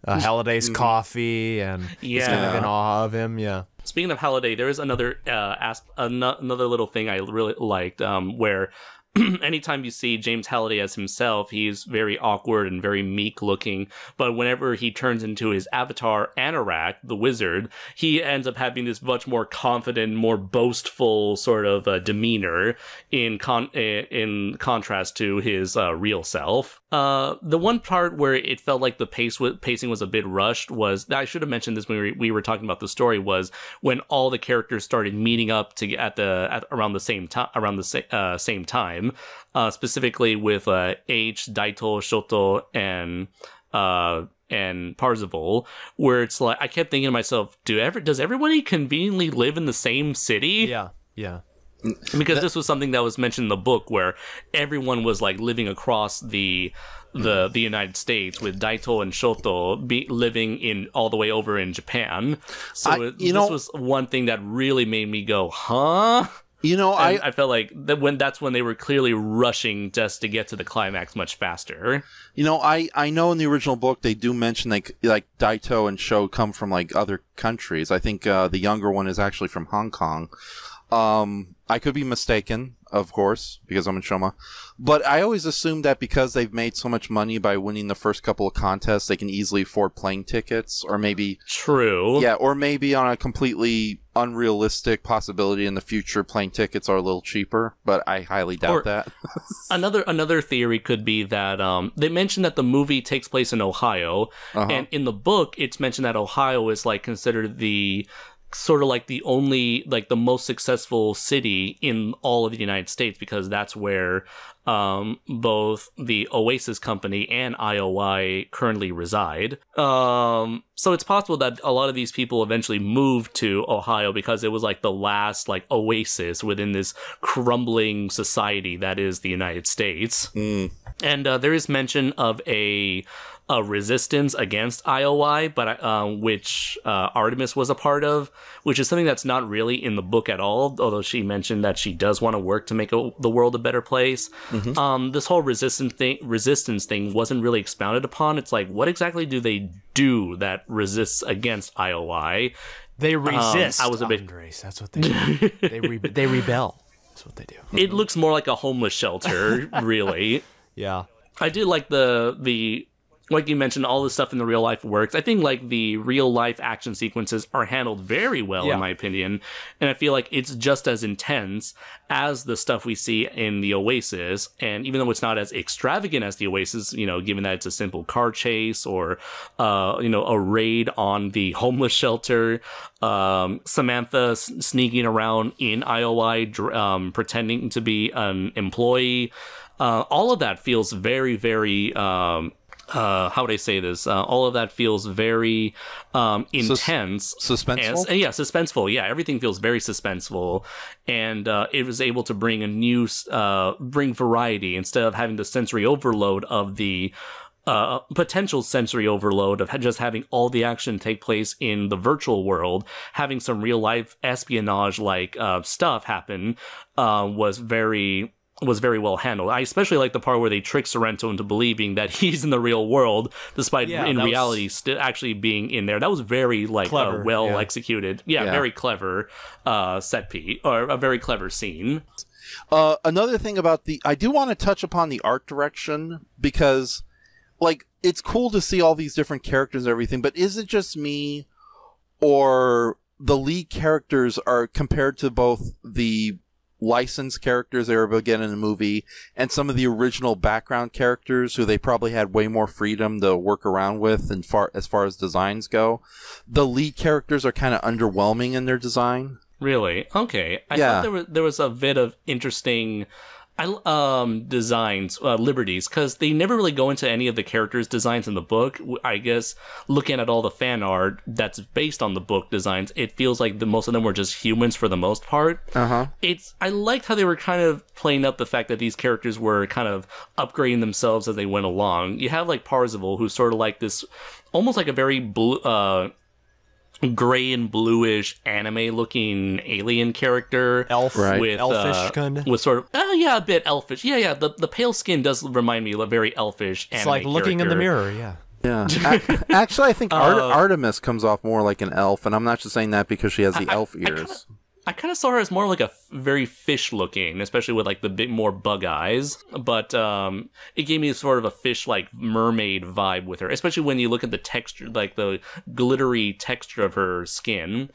Halliday's coffee, and he's kind of in awe of him. Yeah. Speaking of Halliday, there is another another little thing I really liked, where anytime you see James Halliday as himself, he's very awkward and very meek looking. But whenever he turns into his avatar, Anorak, the wizard, he ends up having this much more confident, more boastful sort of demeanor in contrast to his real self. The one part where it felt like the pacing was a bit rushed was, I should have mentioned this when we were talking about the story, was when all the characters started meeting up around the same time. Specifically with H, Daito, Shoto, and Parzival, where it's like I kept thinking to myself, does everybody conveniently live in the same city? Yeah. Because this was something that was mentioned in the book, where everyone was like living across the United States, with Daito and Shoto living all the way over in Japan. So this was one thing that really made me go, huh? I felt like that's when they were clearly rushing just to get to the climax much faster. I know in the original book they do mention like Daito and Sho come from like other countries. I think the younger one is actually from Hong Kong. I could be mistaken, of course, because I'm Enshohma. But I always assumed that because they've made so much money by winning the first couple of contests, they can easily afford plane tickets, or maybe... True. Yeah, or maybe on a completely unrealistic possibility in the future, plane tickets are a little cheaper, but I highly doubt that. Another theory could be that they mentioned that the movie takes place in Ohio, and in the book, it's mentioned that Ohio is like considered the... sort of like the only, like the most successful city in all of the United States, because that's where both the Oasis Company and IOI currently reside. So it's possible that a lot of these people eventually moved to Ohio because it was like the last like oasis within this crumbling society that is the United States. And there is mention of a resistance against IOI, but which Artemis was a part of, which is something that's not really in the book at all, although she mentioned that she does want to work to make the world a better place. This whole resistance thing wasn't really expounded upon. It's like, what exactly do they do that resists against IOI? They resist. I was a bit... Andres, that's what they do. They rebel. That's what they do. It looks more like a homeless shelter, really. Yeah. I did like the like you mentioned, all the stuff in the real life works. I think like the real life action sequences are handled very well, in my opinion. And I feel like it's just as intense as the stuff we see in the Oasis. And even though it's not as extravagant as the Oasis, given that it's a simple car chase or, a raid on the homeless shelter, Samantha sneaking around in IOI, pretending to be an employee, all of that feels very, very, how would I say this? All of that feels very intense. Suspenseful? Suspenseful. Yeah, everything feels very suspenseful. And it was able to bring a new, bring variety instead of having the sensory overload of the potential sensory overload of just having all the action take place in the virtual world. Having some real life espionage like stuff happen was very well handled. I especially like the part where they trick Sorrento into believing that he's in the real world, despite in reality still actually being in there. That was very well executed. Very clever set piece, or a very clever scene. Another thing about I do want to touch upon the art direction, because like it's cool to see all these different characters and everything, but is it just me, or the lead characters are compared to both the licensed characters they were able to get in the movie, and some of the original background characters who they probably had way more freedom to work around with and as far as designs go. The lead characters are kind of underwhelming in their design. Really? Okay. I thought there was a bit of interesting designs, liberties, because they never really go into any of the characters' designs in the book. I guess looking at all the fan art that's based on the book designs, it feels like most of them were just humans for the most part. I liked how they were kind of playing up the fact that these characters were kind of upgrading themselves as they went along. You have like Parzival, who's sort of like this, almost like a very blue, gray and bluish anime-looking alien character, elf, right. With elfish kind of, with sort of a bit elfish. Yeah. The pale skin does remind me of a very elfish anime. It's like looking in the mirror. Yeah. Actually, I think Artemis comes off more like an elf, and I'm not just saying that because she has the elf ears. I kind of saw her as more like a very fish-looking, especially with like the bit more bug eyes. But it gave me sort of a fish-like mermaid vibe with her, especially when you look at the texture, like the glittery texture of her skin,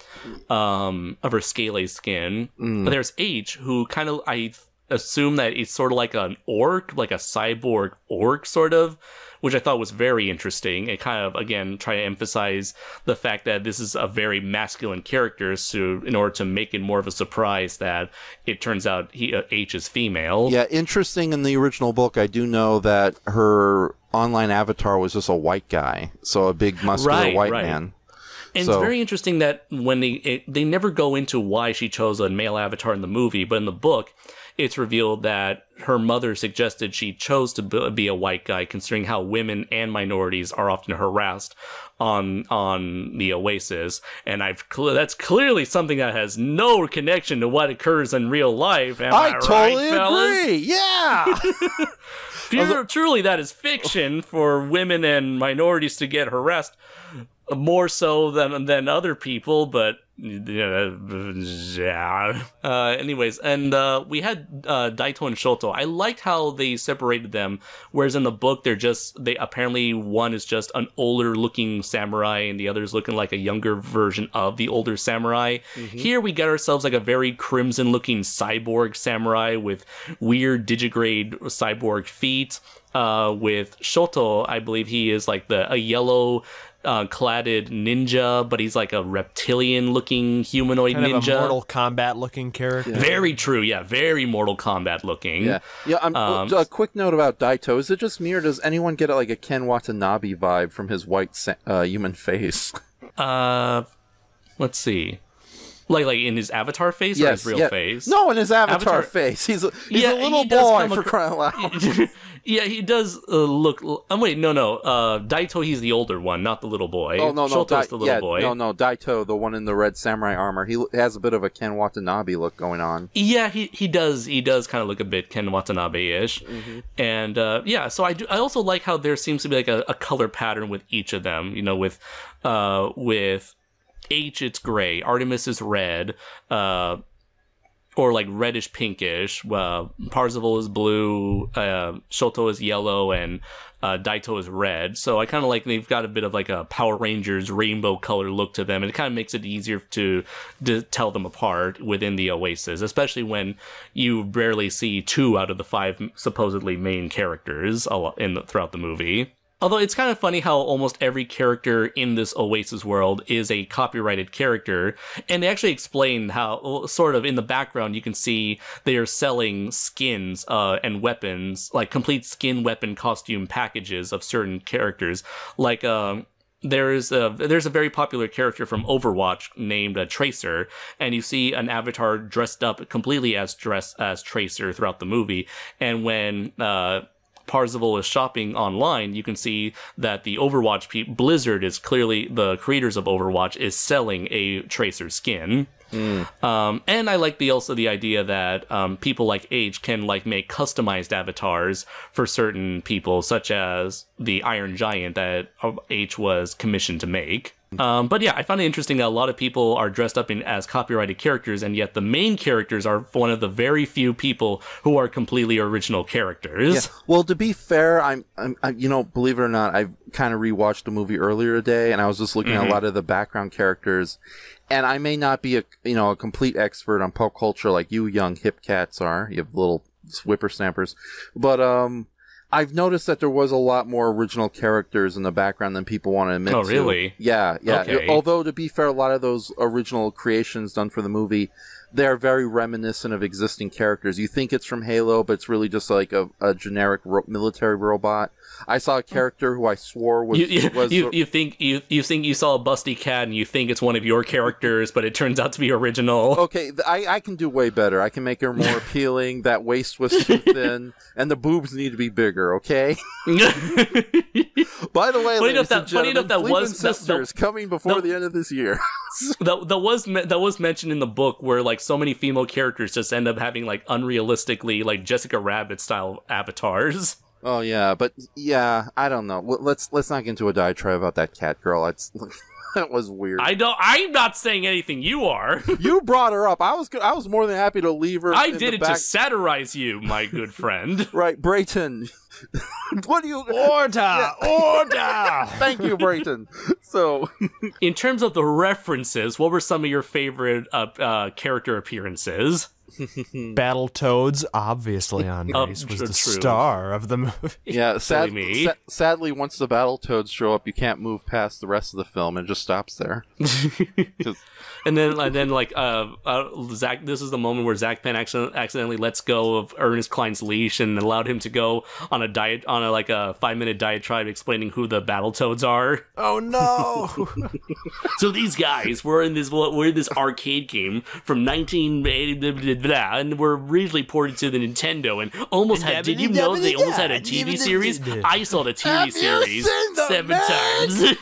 of her scaly skin. But there's H, who kind of, I assume that it's sort of like an orc, like a cyborg orc sort of, which I thought was very interesting. It kind of, again, try to emphasize the fact that this is a very masculine character, so in order to make it more of a surprise that it turns out H is female. Yeah, interesting. In the original book, I do know that her online avatar was just a white guy, so a big muscular white man. And it's very interesting that when they never go into why she chose a male avatar in the movie, but in the book, it's revealed that her mother suggested she chose to be a white guy, considering how women and minorities are often harassed on the Oasis. And that's clearly something that has no connection to what occurs in real life. I totally agree. Yeah. Truly, that is fiction for women and minorities to get harassed more so than other people, but yeah. Anyways, and we had Daito and Shoto. I liked how they separated them, whereas in the book they apparently one is just an older looking samurai and the other is looking like a younger version of the older samurai. Here we get ourselves like a very crimson looking cyborg samurai with weird digigrade cyborg feet. With Shoto, I believe he is like a yellow cladded ninja, but he's like a reptilian-looking humanoid kind ninja. Of a Mortal Kombat-looking character. Yeah. Very true, yeah. Very Mortal Kombat-looking. Yeah. A quick note about Daito. Is it just me, or does anyone get like a Ken Watanabe vibe from his white human face? Let's see. Like in his avatar face or his real face? No, in his avatar face. He's a little boy, for crying out loud. Yeah, he does look... wait, no. Daito, he's the older one, not the little boy. Oh, no. Shoto's the little boy. No. Daito, the one in the red samurai armor, he has a bit of a Ken Watanabe look going on. Yeah, he does kind of look a bit Ken Watanabe-ish. And, so I also like how there seems to be like a color pattern with each of them. You know, with H, it's gray. Artemis is red. Or like reddish pinkish. Parzival is blue, Shoto is yellow, and Daito is red. So I kind of like they've got a bit of like a Power Rangers rainbow color look to them, and it kind of makes it easier to tell them apart within the Oasis, especially when you barely see 2 out of the 5 supposedly main characters throughout the movie. Although it's kind of funny how almost every character in this Oasis world is a copyrighted character, and they actually explain how, sort of in the background, you can see they are selling skins and weapons, like complete skin weapon costume packages of certain characters. Like, there's a very popular character from Overwatch named Tracer, and you see an avatar dressed up completely as Tracer throughout the movie, and when Parzival is shopping online, you can see that the Overwatch Blizzard is clearly, the creators of Overwatch, is selling a Tracer skin. And I like also the idea that people like H can like make customized avatars for certain people, such as the Iron Giant that H was commissioned to make. But yeah, I found it interesting that a lot of people are dressed up as copyrighted characters, and yet the main characters are one of the very few people who are completely original characters. Yeah. Well, to be fair, I'm you know, believe it or not, I've kind of rewatched the movie earlier today, and I was just looking at a lot of the background characters, and I may not be a complete expert on pop culture like you young hip cats are. You have little whippersnappers, but I've noticed that there was a lot more original characters in the background than people want to admit to. Oh, really? Yeah. Okay. Although, to be fair, a lot of those original creations done for the movie, they're very reminiscent of existing characters. You think it's from Halo, but it's really just like a generic military robot. I saw a character who I swore was... You think you saw a busty cat and you think it's one of your characters, but it turns out to be original. Okay, I can do way better. I can make her more appealing. That waist was too thin, and the boobs need to be bigger. Okay. By the way, funny enough, that was Sisters coming before the end of this year. that was mentioned in the book, where like so many female characters just end up having like unrealistically like Jessica Rabbit style avatars. Oh yeah, but yeah, I don't know. Let's not get into a diatribe about that cat girl. That was weird. I'm not saying anything. You are. You brought her up. I was more than happy to leave her. I did it to satirize you, my good friend. Right, Brayton. What do you... Order! Order! Thank you, Brayton. So... In terms of the references, what were some of your favorite character appearances? Battletoads, obviously, Andres was the star of the movie. Yeah, sadly, once the Battletoads show up, you can't move past the rest of the film, and it just stops there. And then like Zach, this is the moment where Zach Penn accidentally lets go of Ernest Cline's leash and allowed him to go on a 5-minute diatribe explaining who the Battletoads are. Oh no! So these guys were in this arcade game from 1980, and were originally ported to the Nintendo, and almost had. Did you know they almost had a TV series? I saw the TV series 7 times.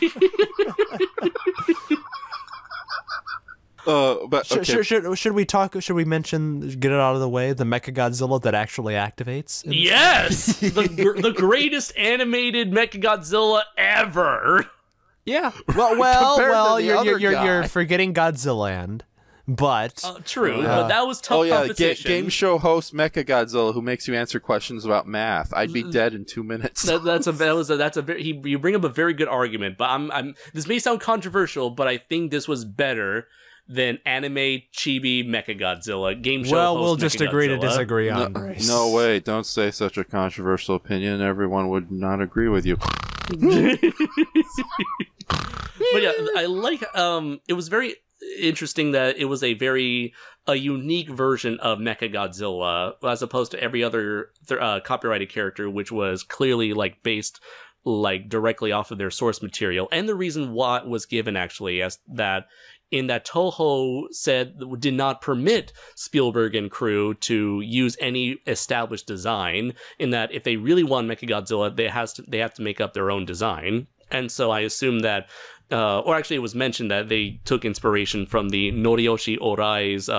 But okay. Should we talk? Should we mention? Get it out of the way. The Mechagodzilla that actually activates. Yes, the greatest animated Mechagodzilla ever. Yeah. Well. You're forgetting Godzillaland. But true, but that was tough competition. Game show host Mechagodzilla, who makes you answer questions about math. I'd be dead in 2 minutes. You bring up a very good argument, but this may sound controversial, but I think this was better than anime chibi Mechagodzilla. Game show host we'll just agree to disagree on Grace. No way, don't say such a controversial opinion. Everyone would not agree with you. But yeah, I like it was very interesting that it was a unique version of Mechagodzilla as opposed to every other copyrighted character, which was clearly like based like directly off of their source material. And the reason why it was given actually as that in that Toho did not permit Spielberg and crew to use any established design, in that if they really want Mechagodzilla, they have to make up their own design. And so I assume that or actually it was mentioned that they took inspiration from the Noriyoshi Orai's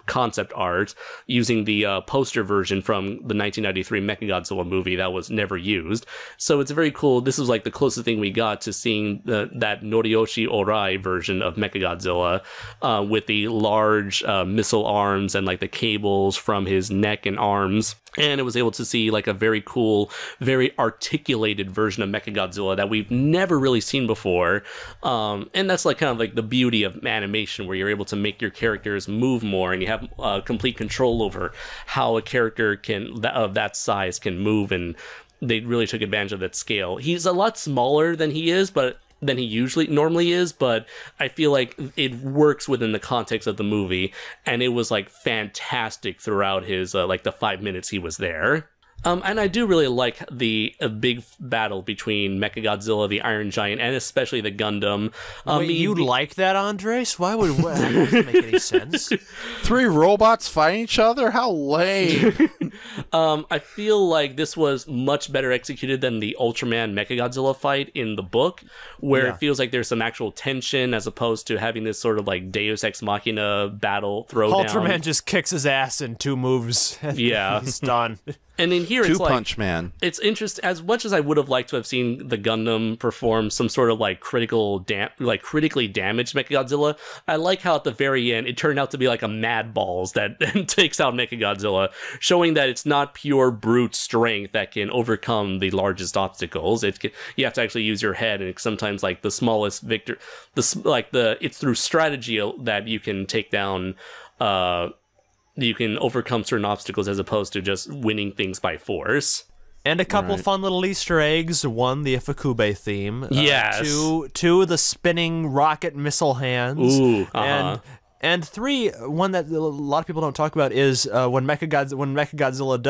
concept art, using the poster version from the 1993 Mechagodzilla movie that was never used. So it's very cool. This is like the closest thing we got to seeing that Noriyoshi Orai version of Mechagodzilla with the large missile arms and like the cables from his neck and arms. And it was able to see like a very cool, very articulated version of Mechagodzilla that we've never really seen before. And that's like kind of like the beauty of animation, where you're able to make your characters move more and you have complete control over how a character of that size can move. And they really took advantage of that scale. He's a lot smaller than he normally is, but I feel like it works within the context of the movie, and it was like fantastic throughout his like the 5 minutes he was there. And I do really like the big battle between Mechagodzilla, the Iron Giant, and especially the Gundam. Wait, you like that, Andres? Why would that doesn't make any sense? 3 robots fighting each other? How lame! I feel like this was much better executed than the Ultraman Mechagodzilla fight in the book, where it feels like there's some actual tension as opposed to having this sort of like Deus Ex Machina battle throwdown. Ultraman just kicks his ass in 2 moves. Yeah. He's done. And in here, it's like Punch Man. It's interesting. As much as I would have liked to have seen the Gundam perform some sort of like critically damaged Mechagodzilla, I like how at the very end it turned out to be like a Mad Balls that takes out Mechagodzilla, showing that it's not pure brute strength that can overcome the largest obstacles. You have to actually use your head, and sometimes like the smallest victor, it's through strategy that you can take down. You can overcome certain obstacles as opposed to just winning things by force. And a couple fun little Easter eggs. One, the Ifukube theme. Yes. Two, the spinning rocket missile hands. Ooh, And three, one that a lot of people don't talk about is when Mechagodzilla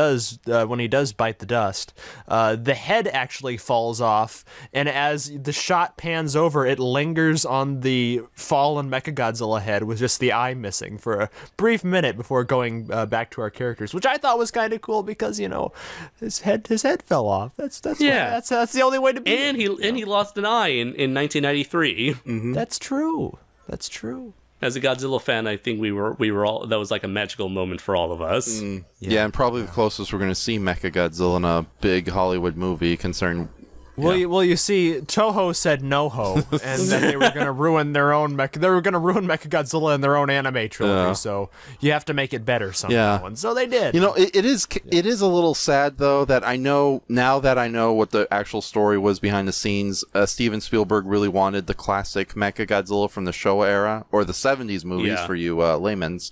does bite the dust, the head actually falls off, and as the shot pans over, it lingers on the fallen Mechagodzilla head with just the eye missing for a brief minute before going back to our characters, which I thought was kind of cool because his head fell off. That's the only way to be. And he lost an eye in 1993. Mm-hmm. That's true. As a Godzilla fan, I think we were all, that was like a magical moment for all of us. Yeah, and probably the closest we're going to see Mechagodzilla in a big Hollywood movie concerning. Well, you see, Toho said no-ho, and then they were going to ruin their own Mechagodzilla in their own anime trilogy. So you have to make it better somehow, and so they did. It is a little sad though that I know what the actual story was behind the scenes. Steven Spielberg really wanted the classic Mechagodzilla from the Showa era or the '70s movies for you layman's.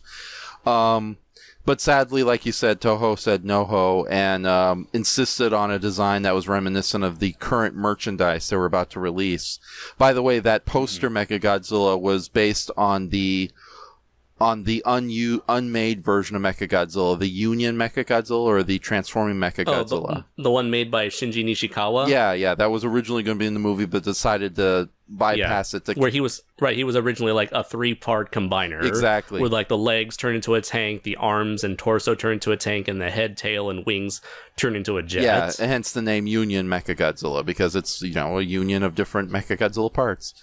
But sadly, like you said, Toho said no-ho and insisted on a design that was reminiscent of the current merchandise they were about to release. By the way, that poster Mechagodzilla was based on the unmade version of Mechagodzilla, the Union Mechagodzilla or the Transforming Mechagodzilla. The one made by Shinji Nishikawa? Yeah, that was originally going to be in the movie, but decided to bypass it. Where he was originally like a 3-part combiner. Exactly. Where like the legs turn into a tank, the arms and torso turn into a tank, and the head, tail, and wings turn into a jet. Yeah, hence the name Union Mechagodzilla, because it's, a union of different Mechagodzilla parts.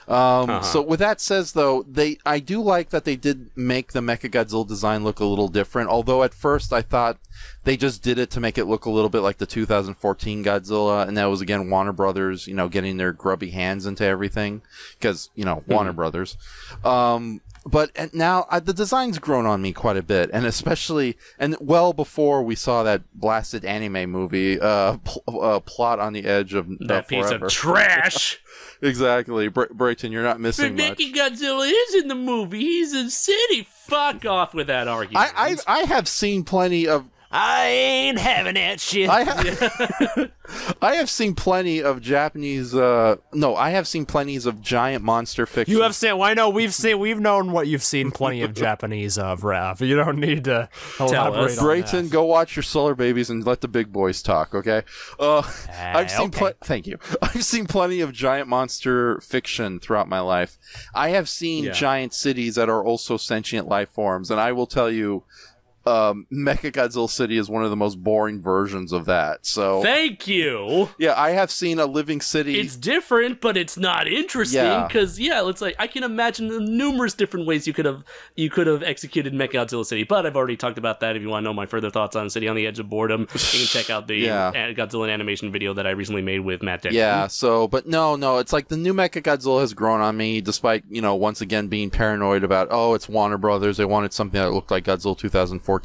So with that says though, I do like that they did make the Mechagodzilla design look a little different, although at first I thought they just did it to make it look a little bit like the 2014 Godzilla, and that was again Warner Brothers, getting their grubby hands into everything, because, Warner Brothers. But now the design's grown on me quite a bit, and especially, well before we saw that blasted anime movie, Plot on the Edge of that piece Forever. Of trash. Exactly. Brayton, you're not missing much. Mechagodzilla is in the movie. He's in city. Fuck off with that argument. I have seen plenty of... I ain't having that shit. I have seen plenty of Japanese. I have seen plenty of giant monster fiction. You have seen. Well, I know we've known what you've seen plenty of Japanese of, Raph. You don't need to elaborate on Brayton, that. go watch your Solar Babies and let the big boys talk. Okay. I've seen. Okay. Thank you. I've seen plenty of giant monster fiction throughout my life. I have seen giant cities that are also sentient life forms, and I will tell you. Mechagodzilla City is one of the most boring versions of that. So thank you. Yeah, I have seen a living city. It's different, but it's not interesting because it's like I can imagine the numerous different ways you could have executed Mechagodzilla City. But I've already talked about that. If you want to know my further thoughts on City on the Edge of Boredom, you can check out the Godzilla animation video that I recently made with Matt Decker. Yeah. So, but no, it's like the new Mechagodzilla has grown on me, despite once again being paranoid about it's Warner Brothers. They wanted something that looked like Godzilla 2014.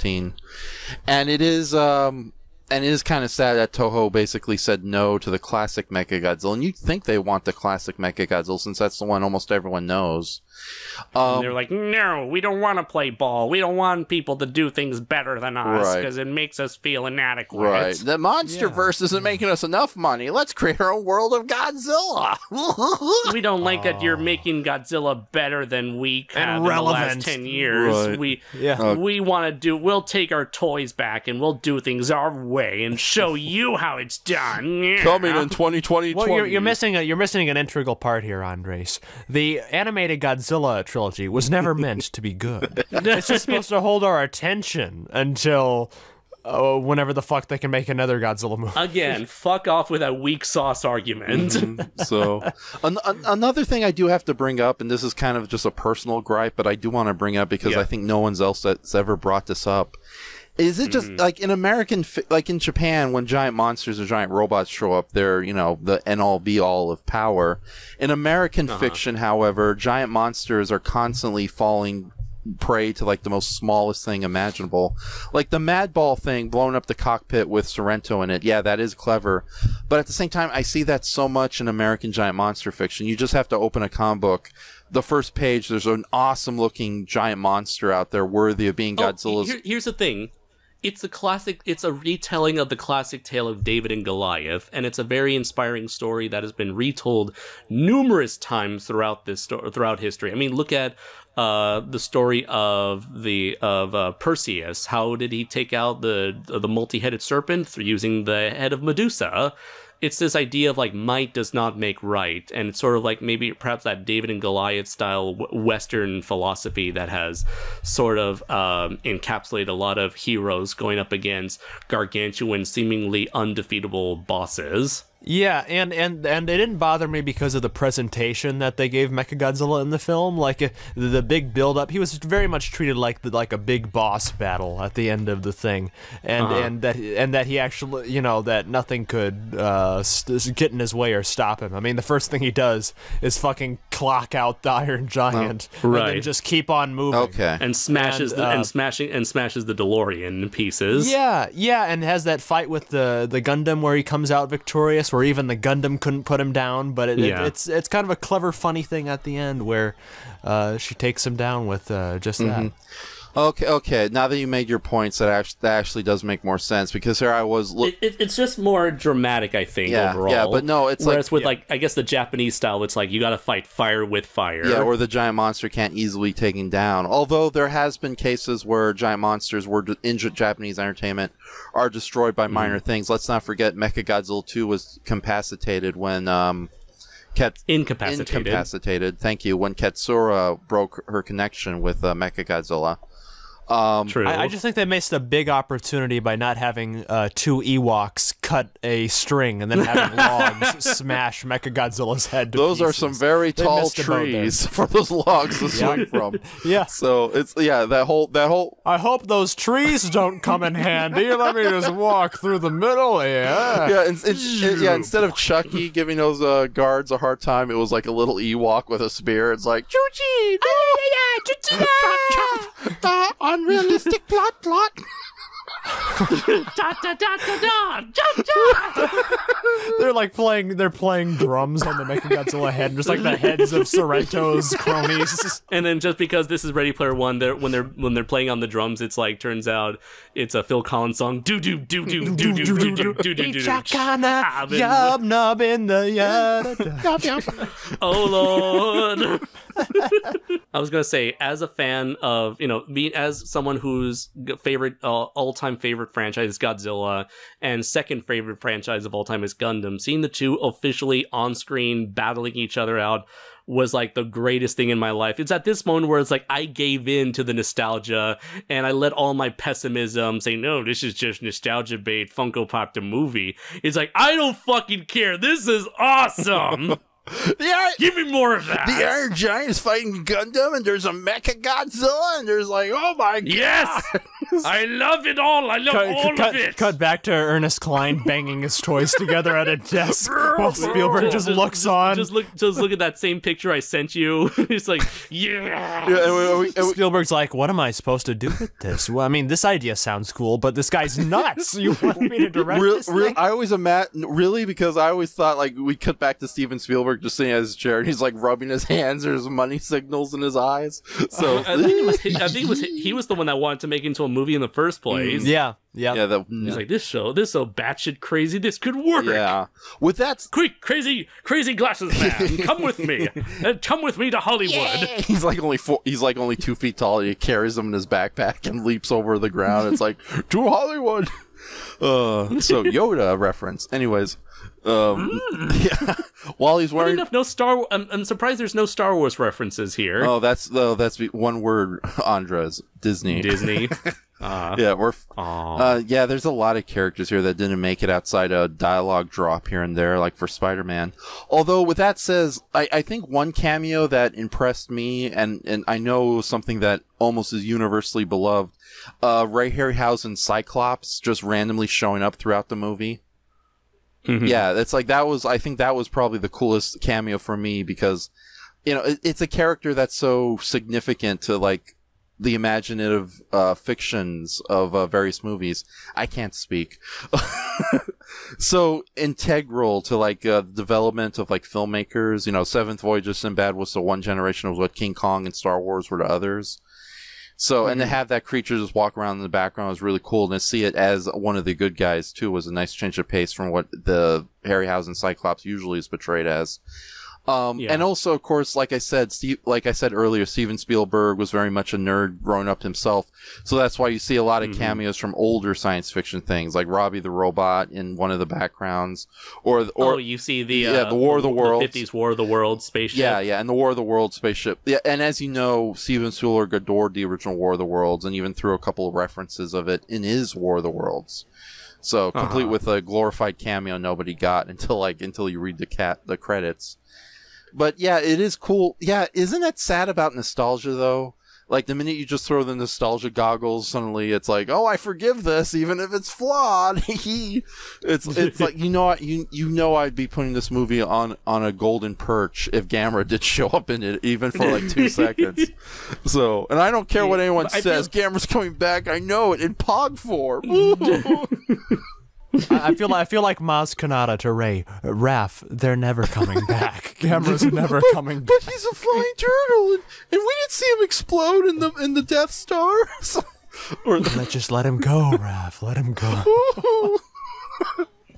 And it is kind of sad that Toho basically said no to the classic Mechagodzilla, and you'd think they want the classic Mechagodzilla since that's the one almost everyone knows. They're like, no, we don't want to play ball. We don't want people to do things better than us because it makes us feel inadequate. Right. The MonsterVerse isn't making us enough money. Let's create our own world of Godzilla. We don't like that you're making Godzilla better than we have in the last 10 years. Right. We'll take our toys back and we'll do things our way and show you how it's done. Coming in 2020. Well, you're missing an integral part here, Andres. The animated Godzilla trilogy was never meant to be good. It's just supposed to hold our attention until whenever the fuck they can make another Godzilla movie. Again, fuck off with that weak sauce argument. So, another thing I do have to bring up, and this is kind of just a personal gripe, but I do want to bring up because I think no one else has ever brought this up, Is it just like in American, like in Japan, when giant monsters or giant robots show up, they're, you know, the end all be all of power. In American fiction, however, giant monsters are constantly falling prey to like the most smallest thing imaginable. Like the Madball thing, blowing up the cockpit with Sorrento in it. Yeah, that is clever. But at the same time, I see that so much in American giant monster fiction. You just have to open a comic book. The first page, there's an awesome looking giant monster out there worthy of being Godzilla's. Here's the thing. It's a retelling of the classic tale of David and Goliath, and it's a very inspiring story that has been retold numerous times throughout history. I mean, look at the story of Perseus. How did he take out the multi-headed serpent? Through using the head of Medusa. It's this idea of like might does not make right, and it's sort of like maybe perhaps that David and Goliath style Western philosophy that has sort of encapsulated a lot of heroes going up against gargantuan, seemingly undefeatable bosses. Yeah, and it didn't bother me because of the presentation that they gave Mechagodzilla in the film. Like the big build-up, he was very much treated like a big boss battle at the end of the thing, and that he actually, you know, that nothing could get in his way or stop him. I mean, the first thing he does is fucking clock out the Iron Giant, and then just keep on moving. And smashes the DeLorean in pieces. Yeah, and has that fight with the Gundam where he comes out victorious, where even the Gundam couldn't put him down, but it's kind of a clever, funny thing at the end where she takes him down with just that. Okay. Now that you made your points, that actually does make more sense, because here I was. It's just more dramatic, I think. Overall. Yeah, but no, it's whereas with like I guess the Japanese style, it's like you got to fight fire with fire. Yeah, or the giant monster can't easily be taken down. Although there has been cases where giant monsters were in Japanese entertainment are destroyed by minor things. Let's not forget Mechagodzilla 2 was incapacitated when incapacitated. Thank you. When Katsura broke her connection with Mechagodzilla. True. I just think they missed a big opportunity by not having two Ewoks cut a string and then having logs smash Mechagodzilla's head to Those pieces. are some very tall trees for those logs to swing from. Yeah. So it's that whole. I hope those trees don't come in handy. Let me just walk through the middle. Yeah. Instead of Chucky giving those guards a hard time, it was like a little Ewok with a spear. It's like Chuchi. Unrealistic plot. They're playing drums on the Mechagodzilla head, just like the heads of Sorrento's cronies. And then just because this is Ready Player One, when they're playing on the drums, it's like turns out it's a Phil Collins song. Do do do do do do do do do do do. Yub nub in the yard. Oh Lord. I was gonna say, as a fan of, as someone whose all-time favorite franchise is Godzilla, and second favorite franchise of all time is Gundam, seeing the two officially on-screen battling each other out was like the greatest thing in my life. It's at this moment where it's like I gave in to the nostalgia and I let all my pessimism say, no, this is just nostalgia bait, Funko Pop the movie. It's like, I don't fucking care. This is awesome. Give me more of that. The Iron Giant is fighting Gundam, and there's a Mechagodzilla, and there's like, oh my god. Yes! I love it all. I love all of it. Cut back to Ernest Cline banging his toys together at a desk while Spielberg just looks on. Just look at that same picture I sent you. It's like, yeah. Spielberg's like, what am I supposed to do with this? Well, I mean, this idea sounds cool, but this guy's nuts. You want me to direct this thing? I always imagine, because I always thought like we cut back to Steven Spielberg just sitting at his chair, and he's like rubbing his hands. There's money signals in his eyes. So I think he was the one that wanted to make it into a movie in the first place. Yeah. He's like, this so batshit crazy. This could work. Yeah. With that, quick, crazy glasses man, come with me. Come with me to Hollywood. Yeah. He's like only 2 feet tall. He carries them in his backpack and leaps over the ground. It's like, to Hollywood. So Yoda reference. Anyways. Yeah. While he's wearing I'm surprised there's no Star Wars references here. Oh, that's one word, Andres. Disney. Yeah, yeah, there's a lot of characters here that didn't make it outside a dialogue drop here and there, like for Spider-Man. Although, with that says, I think one cameo that impressed me, and I know something that almost is universally beloved, Ray Harryhausen's Cyclops just randomly showing up throughout the movie. Mm-hmm. Yeah, it's like I think that was probably the coolest cameo for me because, you know, it's a character that's so significant to like the imaginative fictions of various movies. I can't speak. So integral to like the development of like filmmakers. You know, Seventh Voyage of Sinbad was to one generation of what King Kong and Star Wars were to others. So, and to have that creature just walk around in the background was really cool. And to see it as one of the good guys, too, was a nice change of pace from what the Harryhausen Cyclops usually is portrayed as. And also, of course, like I said earlier, Steven Spielberg was very much a nerd growing up himself. So that's why you see a lot of cameos from older science fiction things, like Robbie the Robot in one of the backgrounds, or you see the War of the Worlds, the 50s War of the Worlds spaceship. Yeah, and the War of the Worlds spaceship. Yeah, and as you know, Steven Spielberg adored the original War of the Worlds, and even threw a couple of references of it in his War of the Worlds. So complete with a glorified cameo nobody got until you read the credits. But yeah, it is cool. Yeah, isn't that sad about nostalgia though? Like the minute you just throw the nostalgia goggles, suddenly it's like, oh, I forgive this, even if it's flawed. it's like you know I'd be putting this movie on a golden perch if Gamera did show up in it, even for like 2 seconds. So, and I don't care what anyone says. Gamera's coming back. I know it in Pog form. I feel like Maz Kanata to Ray. Raph, they're never coming back. Gamera's never coming back. But he's a flying turtle, and we didn't see him explode in the Death Star. Just let him go, Raph. Let him go.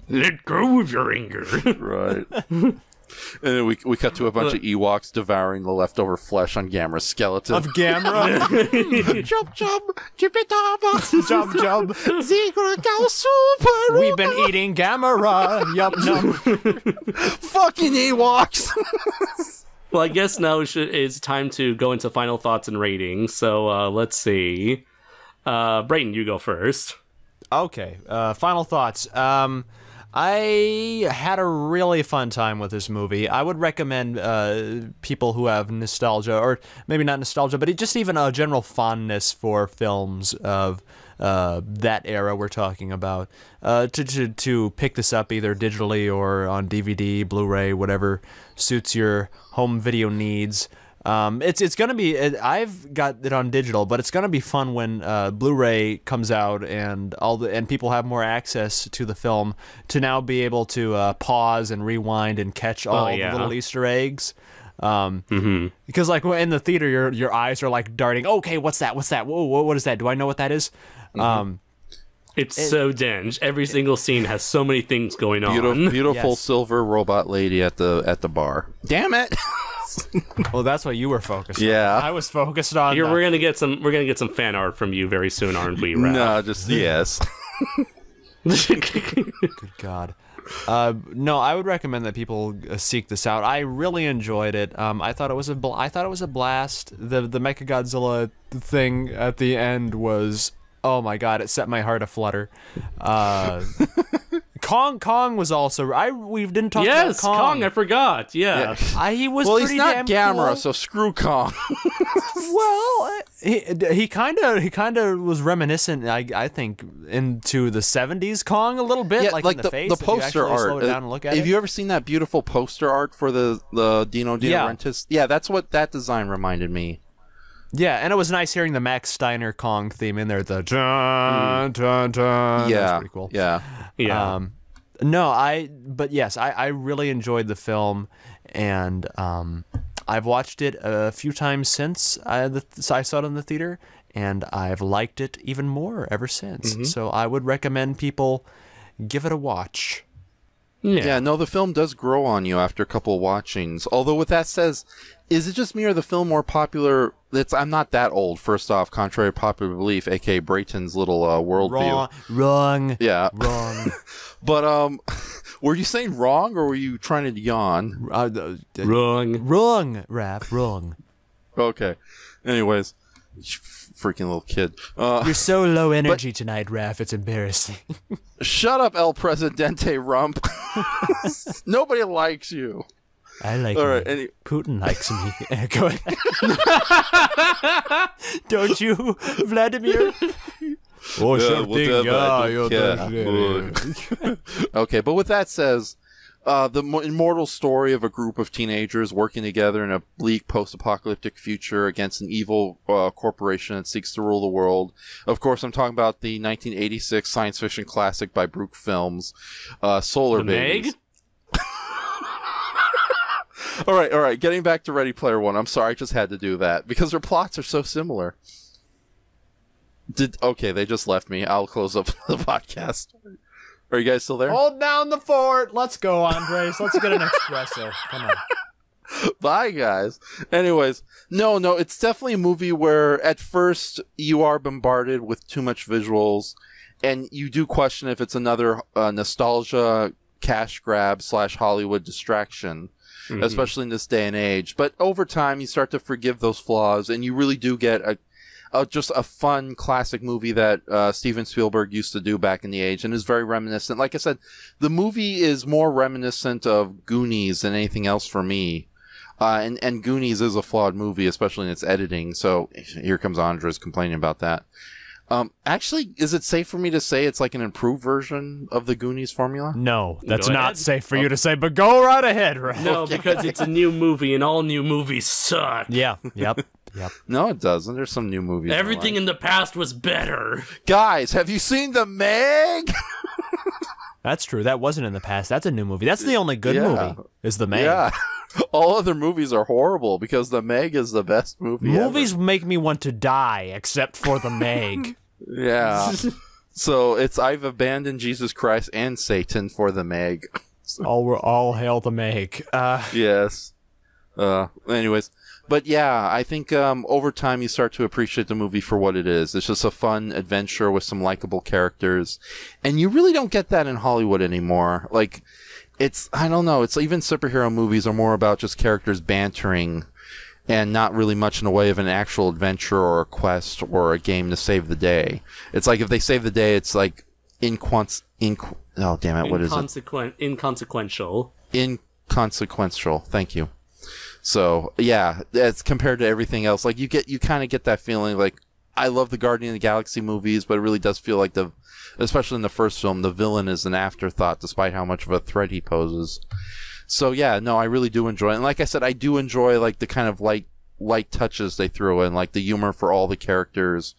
Let go of your anger. Right. And then we cut to a bunch of Ewoks devouring the leftover flesh on Gamera's skeleton. Of Gamera? Chub chub, chippy-taba. Chub chub. Zigra go super. We've been eating Gamera. Yup, num. Fucking Ewoks. Well, I guess now it's time to go into final thoughts and ratings. So let's see. Brayton, you go first. Okay. Final thoughts. I had a really fun time with this movie. I would recommend people who have nostalgia, or maybe not nostalgia, but just even a general fondness for films of that era we're talking about, to pick this up either digitally or on DVD, Blu-ray, whatever suits your home video needs. It's gonna be. I've got it on digital, but it's gonna be fun when Blu-ray comes out and people have more access to the film to now be able to pause and rewind and catch all the little Easter eggs. Because like in the theater, your eyes are like darting. Okay, what's that? Whoa, what is that? Do I know what that is? It's so dense. Every single scene has so many things going on. Beautiful silver robot lady at the bar. Damn it. Well, that's what you were focused on. Yeah. I was focused on. We're gonna get some fan art from you very soon, aren't we, Raph? No, just yes. Good God. No, I would recommend that people seek this out. I really enjoyed it. I thought it was a blast. The Mechagodzilla thing at the end was, oh my God, it set my heart aflutter. Kong was also. We didn't talk about Kong. I forgot. Yeah. He was. Well, pretty he's not damn Gamera, cool. so screw Kong. Well, he kind of was reminiscent, I think, into the '70s Kong a little bit, like in the face. The poster art. Slow it down and look at have you ever seen that beautiful poster art for the Dino De Laurentiis? Yeah, that's what that design reminded me. Yeah, and it was nice hearing the Max Steiner Kong theme in there. The dun dun dun. Yeah, that's pretty cool. Yeah. But yes, I really enjoyed the film, and I've watched it a few times since I saw it in the theater, and I've liked it even more ever since. So I would recommend people give it a watch. Yeah, no, the film does grow on you after a couple of watchings. Although, with that says, is it just me or the film more popular? I'm not that old, first off, contrary to popular belief, aka Brayton's little worldview. Wrong. Yeah. Wrong. But, were you saying wrong, or were you trying to yawn? Wrong. Wrong, Raph, wrong. Okay. Anyways, freaking little kid. You're so low energy tonight, Raph. It's embarrassing. Shut up, El Presidente Rump. Nobody likes you. I like All me. right, Putin likes me. Go ahead. Don't you, Vladimir? Oh, sure thing. Okay, but with that says, the immortal story of a group of teenagers working together in a bleak post-apocalyptic future against an evil corporation that seeks to rule the world. Of course, I'm talking about the 1986 science fiction classic by Brook Films, Solar Babies. Meg? All right. Getting back to Ready Player One. I'm sorry, I just had to do that because their plots are so similar. Okay, they just left me. I'll close up the podcast. Are you guys still there? Hold down the fort. Let's go, Andres. Let's get an espresso. Come on. Bye, guys. Anyways, no, it's definitely a movie where at first you are bombarded with too much visuals, and you do question if it's another nostalgia cash grab / Hollywood distraction, especially in this day and age. But over time, you start to forgive those flaws, and you really do get just a fun classic movie that Steven Spielberg used to do back in the age, and is very reminiscent. Like I said, the movie is more reminiscent of Goonies than anything else for me. And Goonies is a flawed movie, especially in its editing. So here comes Andres complaining about that. Actually, is it safe for me to say it's like an improved version of the Goonies formula? No, that's not safe for you to say, but go right ahead, right? No, because it's a new movie, and all new movies suck. Yeah, yep. No, it doesn't. There's some new movies. Everything in the past was better. Guys, have you seen The Meg? That's true. That wasn't in the past. That's a new movie. That's the only good movie, is The Meg. Yeah. All other movies are horrible because The Meg is the best movie Movies ever. make me want to die, except for The Meg. Yeah. So I've abandoned Jesus Christ and Satan for The Meg. All hail The Meg. Yes. Anyways. But yeah, I think over time you start to appreciate the movie for what it is. It's just a fun adventure with some likable characters. And you really don't get that in Hollywood anymore. Like, I don't know, it's even superhero movies are more about just characters bantering and not really much in the way of an actual adventure or a quest or a game to save the day. It's like if they save the day, it's like oh, damn it, what is it? Inconsequential. Inconsequential, thank you. So, yeah, it's compared to everything else. Like, you kind of get that feeling, like, I love the Guardian of the Galaxy movies, but it really does feel like especially in the first film, the villain is an afterthought, despite how much of a threat he poses. So, yeah, no, I really do enjoy it. And like I said, I do enjoy, like, the kind of light touches they throw in, like, the humor for all the characters,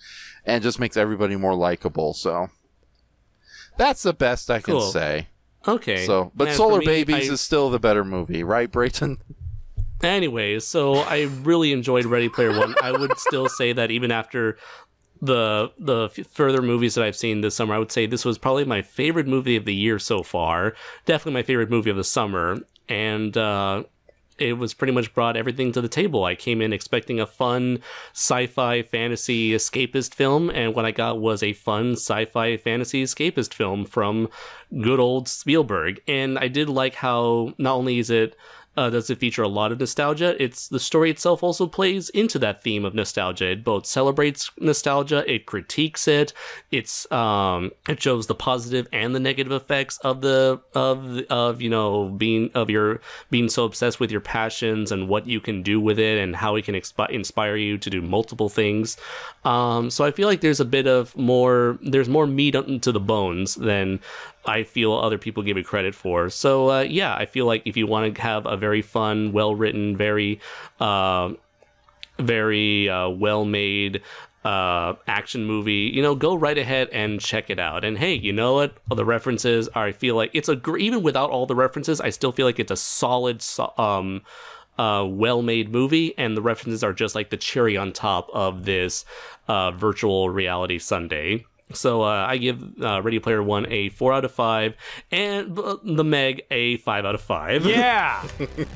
and it just makes everybody more likable, so. That's the best I can say. Okay. So, but Solar Babies is still the better movie, right, Brayton? Anyways, so I really enjoyed Ready Player One. I would still say that even after the further movies that I've seen this summer, I would say this was probably my favorite movie of the year so far. Definitely my favorite movie of the summer. And it was pretty much brought everything to the table. I came in expecting a fun sci-fi fantasy escapist film, and what I got was a fun sci-fi fantasy escapist film from good old Spielberg. And I did like how not only is it does it feature a lot of nostalgia, the story itself also plays into that theme of nostalgia. It both celebrates nostalgia, it critiques it, it shows the positive and the negative effects of being so obsessed with your passions and what you can do with it and how it can inspire you to do multiple things. So I feel like there's more meat to the bones than I feel other people give it credit for. So yeah, I feel like if you want to have a very fun, well-written, very well-made action movie, go right ahead and check it out. And hey, you know what? The references I feel like it's even without all the references, I still feel like it's a solid, well-made movie, and the references are just like the cherry on top of this virtual reality sundae. So I give Ready Player One a 4 out of 5, and The Meg a 5 out of 5. Yeah,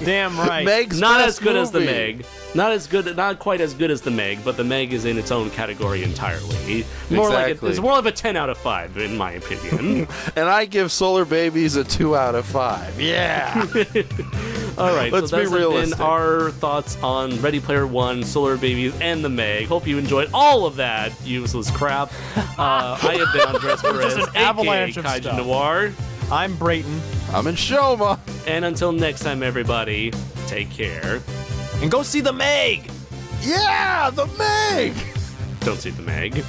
damn right. Meg's not as good movie. as The Meg. Not quite as good as The Meg, but The Meg is in its own category entirely. It's more of a 10 out of 5 in my opinion. And I give Solar Babies a 2 out of 5. Yeah. All right, Let's so be that's realistic. been our thoughts on Ready Player One, Solar Babies, and the Meg. Hope you enjoyed all of that useless crap. I have been Andres Perez, an avalanche of Kaiju stuff. Noir. I'm Brayton. I'm Enshohma. And until next time, everybody, take care. And go see the Meg! Yeah, the Meg! Don't see the Meg.